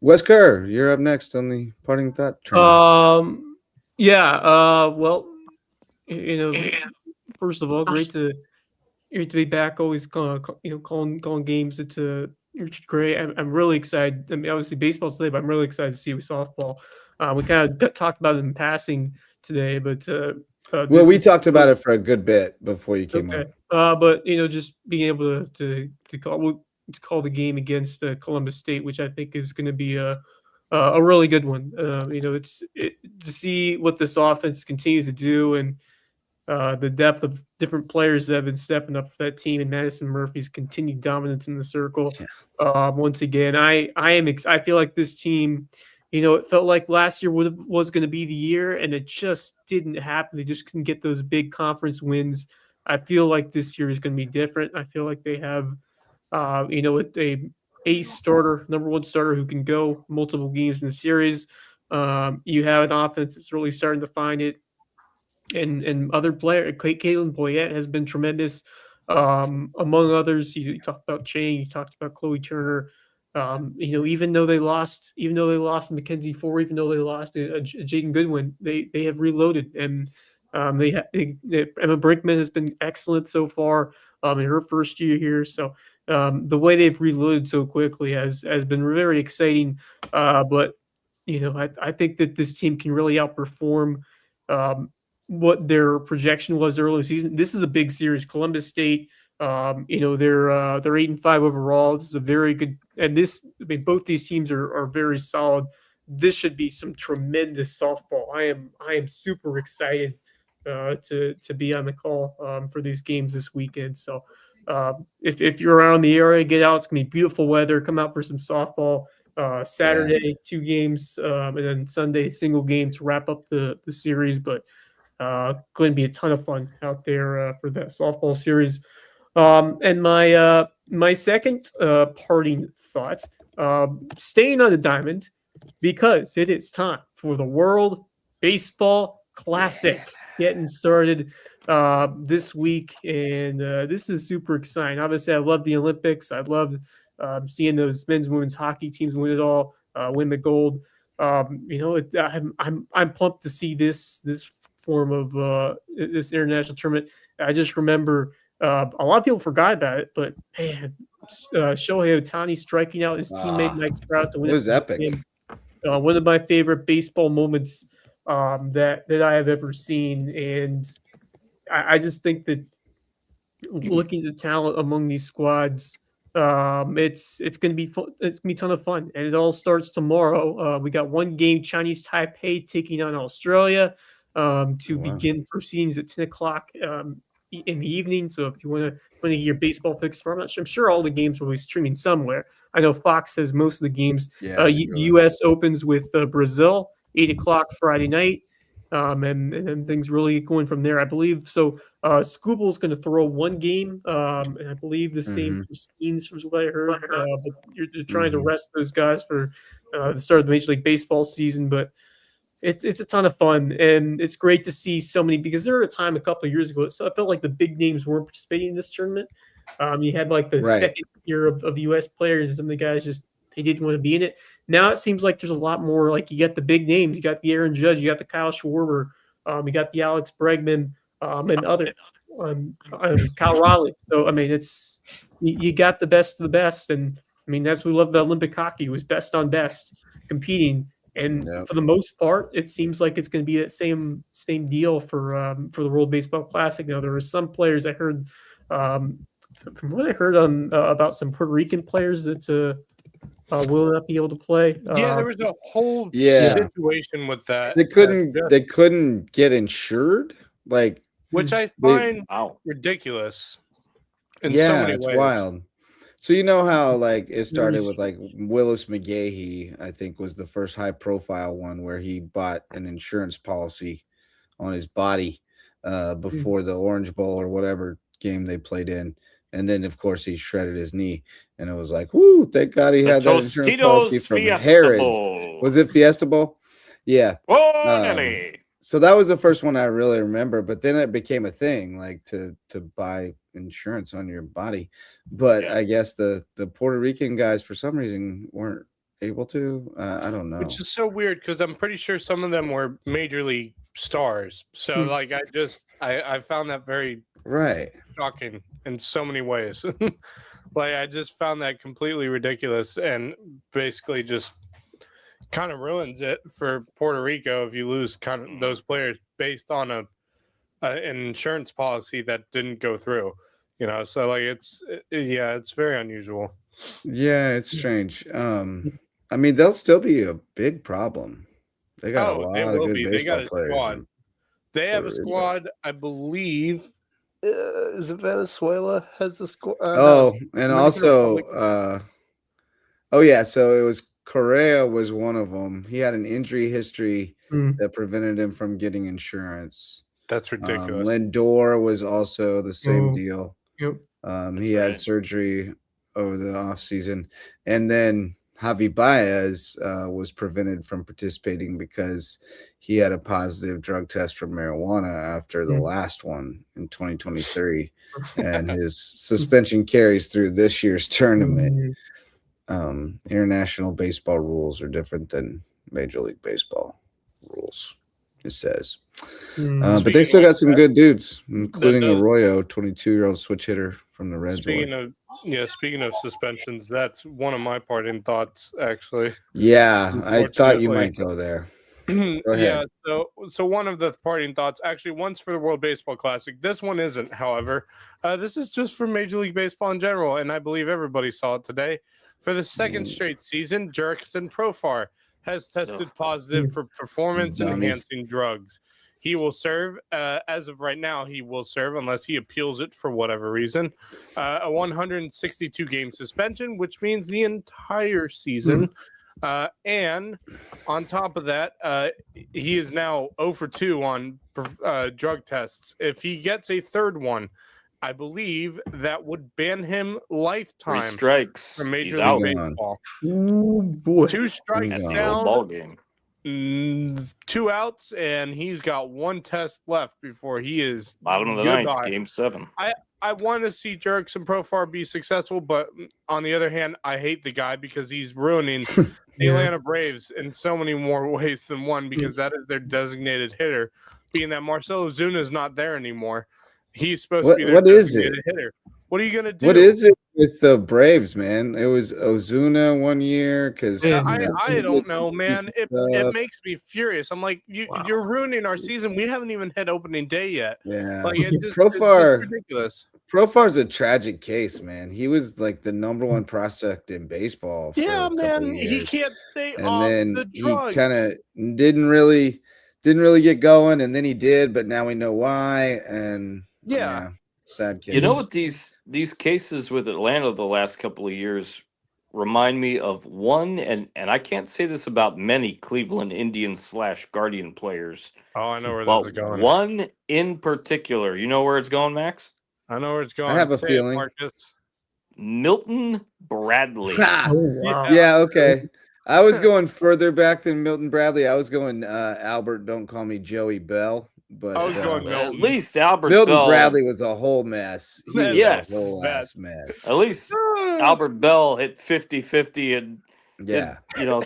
Speaker 1: Wes Kerr, you're up next on the parting thought train.
Speaker 6: Well, first of all, great to be back. Always calling games. It's Richard Gray. I'm really excited. I mean, obviously baseball today, but I'm really excited to see with softball. We kind of talked about it in passing today, but
Speaker 1: we talked about it for a good bit before you came on.
Speaker 6: But just being able to call the game against Columbus State, which I think is going to be a really good one. To see what this offense continues to do, and the depth of different players that have been stepping up for that team, and Madison Murphy's continued dominance in the circle. Once again, I feel like this team, it felt like last year was going to be the year, and it just didn't happen. They just couldn't get those big conference wins. I feel like this year is going to be different. I feel like they have with a ace starter, number one starter who can go multiple games in the series. You have an offense that's really starting to find it, and other player, Caitlin Boyette has been tremendous. Among others, you talked about Chang, you talked about Chloe Turner. Even though they lost Mackenzie Ford, even though they lost Jaden Goodwin, they have reloaded, and Emma Brinkman has been excellent so far in her first year here. So the way they've reloaded so quickly has been very exciting. But I think that this team can really outperform what their projection was early season. This is a big series. Columbus State, they're 8-5 overall. This is a very good, and both these teams are very solid. This should be some tremendous softball. I am super excited to be on the call for these games this weekend. So if you're around the area, get out. It's gonna be beautiful weather. Come out for some softball. Saturday, 2 games, and then Sunday, single game to wrap up the series. But going to be a ton of fun out there for that softball series. And my second parting thought, staying on the diamond, because it is time for the World Baseball Classic getting started this week, and this is super exciting. Obviously, I love the Olympics. I love seeing those men's and women's hockey teams win it all, win the gold. I'm pumped to see this form of this international tournament. I just remember a lot of people forgot about it, but man, Shohei Ohtani striking out his teammate Mike Trout to win.
Speaker 1: It was epic.
Speaker 6: One of my favorite baseball moments that I have ever seen, and I just think that looking at the talent among these squads, it's going to be fun. It's going to be a ton of fun, and it all starts tomorrow. We got one game, Chinese Taipei taking on Australia to begin proceedings at 10 o'clock in the evening. So if you want to get your baseball fix for, I'm sure all the games will be streaming somewhere. I know Fox has most of the games. U.S. opens with Brazil, 8 o'clock Friday night. And things really going from there, I believe. So Scooble's is going to throw one game, and I believe the same for Skeens, from what I heard. But you're trying to rest those guys for the start of the Major League Baseball season. But it's a ton of fun, and it's great to see so many, because there was a time a couple of years ago, so I felt like the big names weren't participating in this tournament. You had like the second year of U.S. players, and some of the guys just they didn't want to be in it. Now it seems like there's a lot more. Like you got the big names, you got the Aaron Judge, you got the Kyle Schwarber, you got the Alex Bregman, and others, Kyle Raleigh. So I mean, it's you got the best of the best, and I mean that's what we love about Olympic hockey, was best on best competing. And for the most part, it seems like it's going to be that same deal for the World Baseball Classic. Now there were some players I heard, from what I heard on about some Puerto Rican players that will not be able to play.
Speaker 5: There was a whole situation with that.
Speaker 1: They couldn't get insured,
Speaker 5: which I find ridiculous. In so many ways.
Speaker 1: Wild. So you know how it started with Willis McGahee, I think was the first high profile one, where he bought an insurance policy on his body before the Orange Bowl or whatever game they played in. And then of course he shredded his knee, and it was like, whoo, thank God he had that insurance policy from Harrods. Was it Fiesta Bowl? Yeah. So that was the first one I really remember, but then it became a thing, to buy insurance on your body. But I guess the Puerto Rican guys for some reason weren't able to. I don't know.
Speaker 5: Which is so weird, because I'm pretty sure some of them were major league stars. So I found that very shocking in so many ways. I just found that completely ridiculous, and basically just kind of ruins it for Puerto Rico if you lose kind of those players based on an insurance policy that didn't go through, so it's very unusual.
Speaker 1: It's strange. I mean, they'll still be a big problem. They got a lot of good baseball players.
Speaker 5: Squad. They have a squad, I believe. Is it Venezuela has a squad?
Speaker 1: And also so it was Correa was one of them. He had an injury history that prevented him from getting insurance.
Speaker 5: That's ridiculous.
Speaker 1: Lindor was also the same deal.
Speaker 6: Yep.
Speaker 1: He had surgery over the offseason. And then Javi Baez was prevented from participating because he had a positive drug test for marijuana after the last one in 2023. And his suspension carries through this year's tournament. International baseball rules are different than Major League Baseball rules, it says. But they still got some good dudes, including Arroyo, 22-year-old switch hitter from the Reds.
Speaker 5: Speaking of suspensions, that's one of my parting thoughts, actually.
Speaker 1: Yeah, I thought you might go there. Go ahead.
Speaker 5: Yeah, so one of the parting thoughts, actually, one's for the World Baseball Classic. This one isn't, however. This is just for Major League Baseball in general, and I believe everybody saw it today. For the second straight season, Jurickson Profar has tested positive for performance-enhancing drugs. He will serve, as of right now, he will serve, unless he appeals it for whatever reason, a 162-game suspension, which means the entire season. And on top of that, he is now 0 for 2 on drug tests. If he gets a third one, I believe that would ban him lifetime.
Speaker 2: 3 strikes
Speaker 5: from Major
Speaker 2: He's out.
Speaker 5: League Baseball.
Speaker 6: Oh, boy.
Speaker 5: 2 strikes
Speaker 2: That's the
Speaker 5: down.
Speaker 2: whole ball game.
Speaker 5: 2 outs, and he's got 1 test left before he is
Speaker 2: Bottom of the
Speaker 5: goodbye.
Speaker 2: ninth, game 7.
Speaker 5: I want to see Jurickson Profar be successful, but on the other hand, I hate the guy because he's ruining the Atlanta Braves in so many more ways than one, because that is their designated hitter, being that Marcell Ozuna is not there anymore. He's supposed to be their designated hitter. What are you going to do?
Speaker 1: What is it with the Braves, man? It was Ozuna one year because
Speaker 5: I don't know, man. It makes me furious. I'm like, you're ruining our season. We haven't even hit opening day yet.
Speaker 1: Yeah,
Speaker 5: like it's just ridiculous.
Speaker 1: Profar's a tragic case, man. He was like the #1 prospect in baseball.
Speaker 5: Yeah, man. He can't stay off the drugs.
Speaker 1: He kind of didn't really get going, and then he did, but now we know why. And sad case.
Speaker 2: You know what these cases with Atlanta the last couple of years remind me of? One, and I can't say this about many Cleveland Indians / Guardian players.
Speaker 5: Oh, I know where this is going.
Speaker 2: One in particular. You know where it's going, Max?
Speaker 5: I know where it's going.
Speaker 1: I have a feeling.
Speaker 5: Marcus.
Speaker 2: Milton Bradley.
Speaker 1: Yeah, okay. I was going further back than Milton Bradley. I was going Albert, don't call me Joey Bell. But
Speaker 5: I was going
Speaker 2: at least Albert
Speaker 1: Milton
Speaker 2: Bell.
Speaker 1: Bradley was a whole mess. He was a whole mess.
Speaker 2: At least Albert Bell hit 50-50 and did,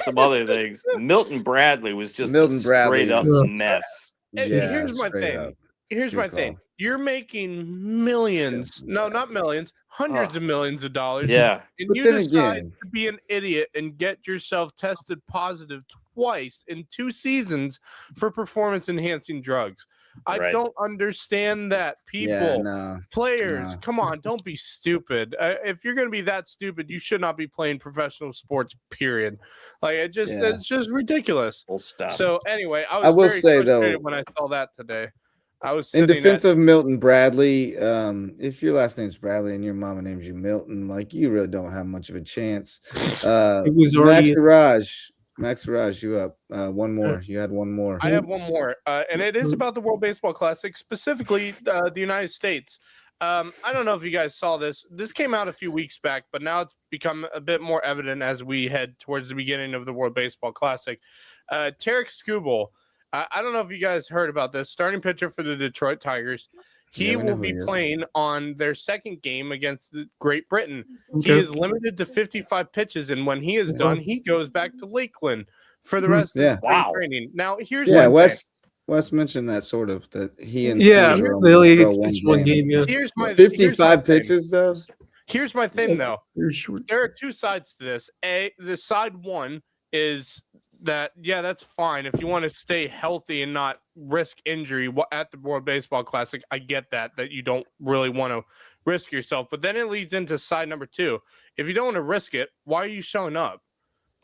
Speaker 2: some other things. Milton Bradley was just a straight up mess.
Speaker 5: Here's my thing. Here's my thing. You're making millions. No, not millions. Hundreds of millions of dollars.
Speaker 2: Yeah.
Speaker 5: And you decide to be an idiot and get yourself tested positive twice in 2 seasons for performance-enhancing drugs. I don't understand that. People, players, come on, don't be stupid. If you're going to be that stupid, you should not be playing professional sports, period. Like, it's just ridiculous.
Speaker 2: We'll stop.
Speaker 5: So, anyway, I
Speaker 1: will
Speaker 5: very
Speaker 1: say,
Speaker 5: frustrated
Speaker 1: though,
Speaker 5: when I saw that today. I was
Speaker 1: in defense of Milton Bradley, if your last name's Bradley and your mama names you Milton, like, you really don't have much of a chance. Max Raj, you up? One more. You had one more.
Speaker 5: I have one more, and it is about the World Baseball Classic, specifically the United States. I don't know if you guys saw this. This came out a few weeks back, but now it's become a bit more evident as we head towards the beginning of the World Baseball Classic. Tarek Skubal. I don't know if you guys heard about this. Starting pitcher for the Detroit Tigers. He will be playing on their second game against Great Britain. He is limited to 55 pitches, and when he is done, he goes back to Lakeland for the rest of the training. Now, here's
Speaker 1: Wes mentioned that sort of that he and
Speaker 6: they only pitched one game.
Speaker 5: Here's my
Speaker 1: 55 pitches though.
Speaker 5: Here's my thing though. There are 2 sides to this. The side one is that that's fine if you want to stay healthy and not risk injury at the World Baseball Classic. I get that you don't really want to risk yourself, but then it leads into side number 2. If you don't want to risk it, why are you showing up?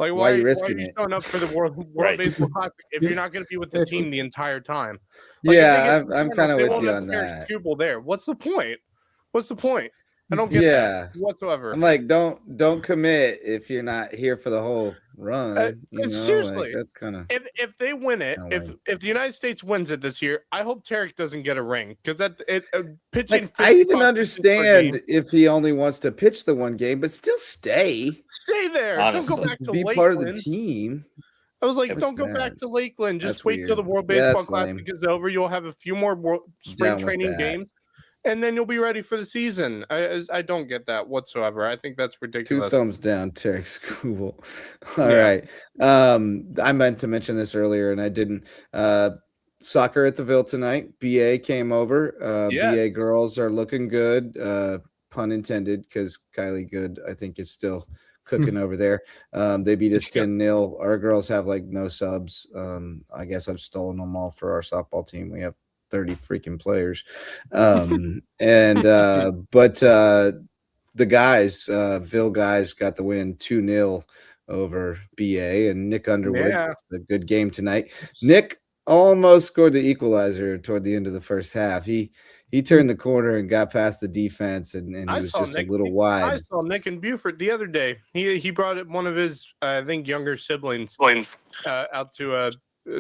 Speaker 5: Like, why are you showing up for the World Baseball Classic if you're not going to be with the team the entire time? Like,
Speaker 1: I'm kind of with you on that.
Speaker 5: There. What's the point? I don't get that whatsoever.
Speaker 1: I'm like, don't commit if you're not here for the whole run.
Speaker 5: Seriously,
Speaker 1: that's kind of
Speaker 5: if they win it,
Speaker 1: lame.
Speaker 5: if the United States wins it this year, I hope Tarek doesn't get a ring because pitching.
Speaker 1: Like, I
Speaker 5: 55
Speaker 1: even
Speaker 5: pitches per
Speaker 1: understand
Speaker 5: game,
Speaker 1: if he only wants to pitch the one game, but still stay
Speaker 5: there.
Speaker 2: Honestly.
Speaker 5: Don't go back to
Speaker 1: be
Speaker 5: Lakeland.
Speaker 1: part of the team.
Speaker 5: I was like,
Speaker 2: It was
Speaker 5: don't go back
Speaker 1: sad.
Speaker 5: to Lakeland. Just
Speaker 1: That's
Speaker 5: wait till the
Speaker 1: weird.
Speaker 5: World
Speaker 1: Yeah,
Speaker 5: Baseball
Speaker 1: that's
Speaker 5: Classic
Speaker 1: lame.
Speaker 5: is over. You'll have a few more spring
Speaker 1: Down with
Speaker 5: training
Speaker 1: that.
Speaker 5: games, and then you'll be ready for the season. I don't get that whatsoever. I think that's
Speaker 1: 2
Speaker 5: ridiculous.
Speaker 1: thumbs down, Tarek School. All
Speaker 5: Yeah.
Speaker 1: right. I meant to mention this earlier and I didn't. Soccer at the Ville tonight. BA came over. BA
Speaker 5: Yes.
Speaker 1: girls are looking good. Pun intended, because Kylie Good, I think, is still cooking over there. They beat us 10-0. Our girls have like no subs. I guess I've stolen them all for our softball team. We have 30 freaking players. The guys, Ville guys, got the win 2-0 over BA, and Nick Underwood.
Speaker 5: Yeah.
Speaker 1: A good game tonight. Nick almost scored the equalizer toward the end of the first half. He turned the corner and got past the defense, and he was just a little wide.
Speaker 5: I saw Nick in Buford the other day. He brought one of his, I think, younger siblings out to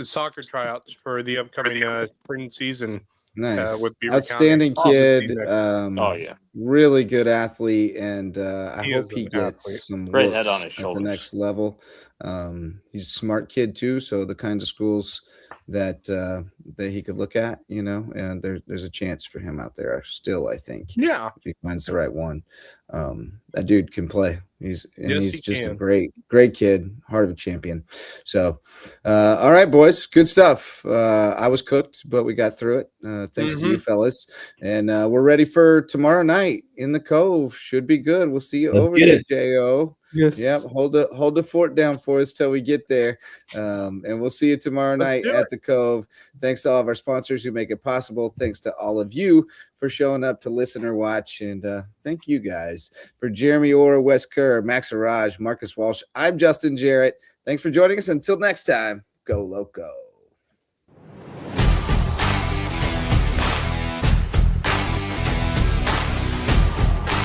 Speaker 5: soccer tryouts for the upcoming spring season.
Speaker 1: Nice,
Speaker 5: with Beaver
Speaker 1: outstanding
Speaker 5: County.
Speaker 1: kid.
Speaker 2: Oh yeah,
Speaker 1: really good athlete, and I
Speaker 5: He
Speaker 1: hope
Speaker 5: is
Speaker 1: he
Speaker 5: an
Speaker 1: gets
Speaker 5: athlete.
Speaker 1: some
Speaker 2: Great
Speaker 1: looks
Speaker 2: head on his
Speaker 1: at the
Speaker 2: shoulders.
Speaker 1: next level. He's a smart kid too, so the kinds of schools that he could look at, and there's a chance for him out there still, I think.
Speaker 5: Yeah.
Speaker 1: If he finds the right one. That dude can play. He's just a
Speaker 5: can.
Speaker 1: great kid, heart of a champion. So all right, boys, good stuff. I was cooked, but we got through it. Thanks to you fellas. And we're ready for tomorrow night in the Cove. Should be good. We'll see you
Speaker 4: Let's
Speaker 1: over
Speaker 4: get
Speaker 1: there,
Speaker 4: it.
Speaker 1: J.O.
Speaker 6: Yes.
Speaker 1: Yep, hold the fort down for us till we get there. And we'll see you tomorrow night
Speaker 5: do
Speaker 1: at the Cove. Thanks to all of our sponsors who make it possible. Thanks to all of you for showing up to listen or watch. And thank you guys. For Jeremy Orr, Wes Kerr, Max Araj, Marcus Walsh, I'm Justin Jarrett. Thanks for joining us. Until next time, go Loco.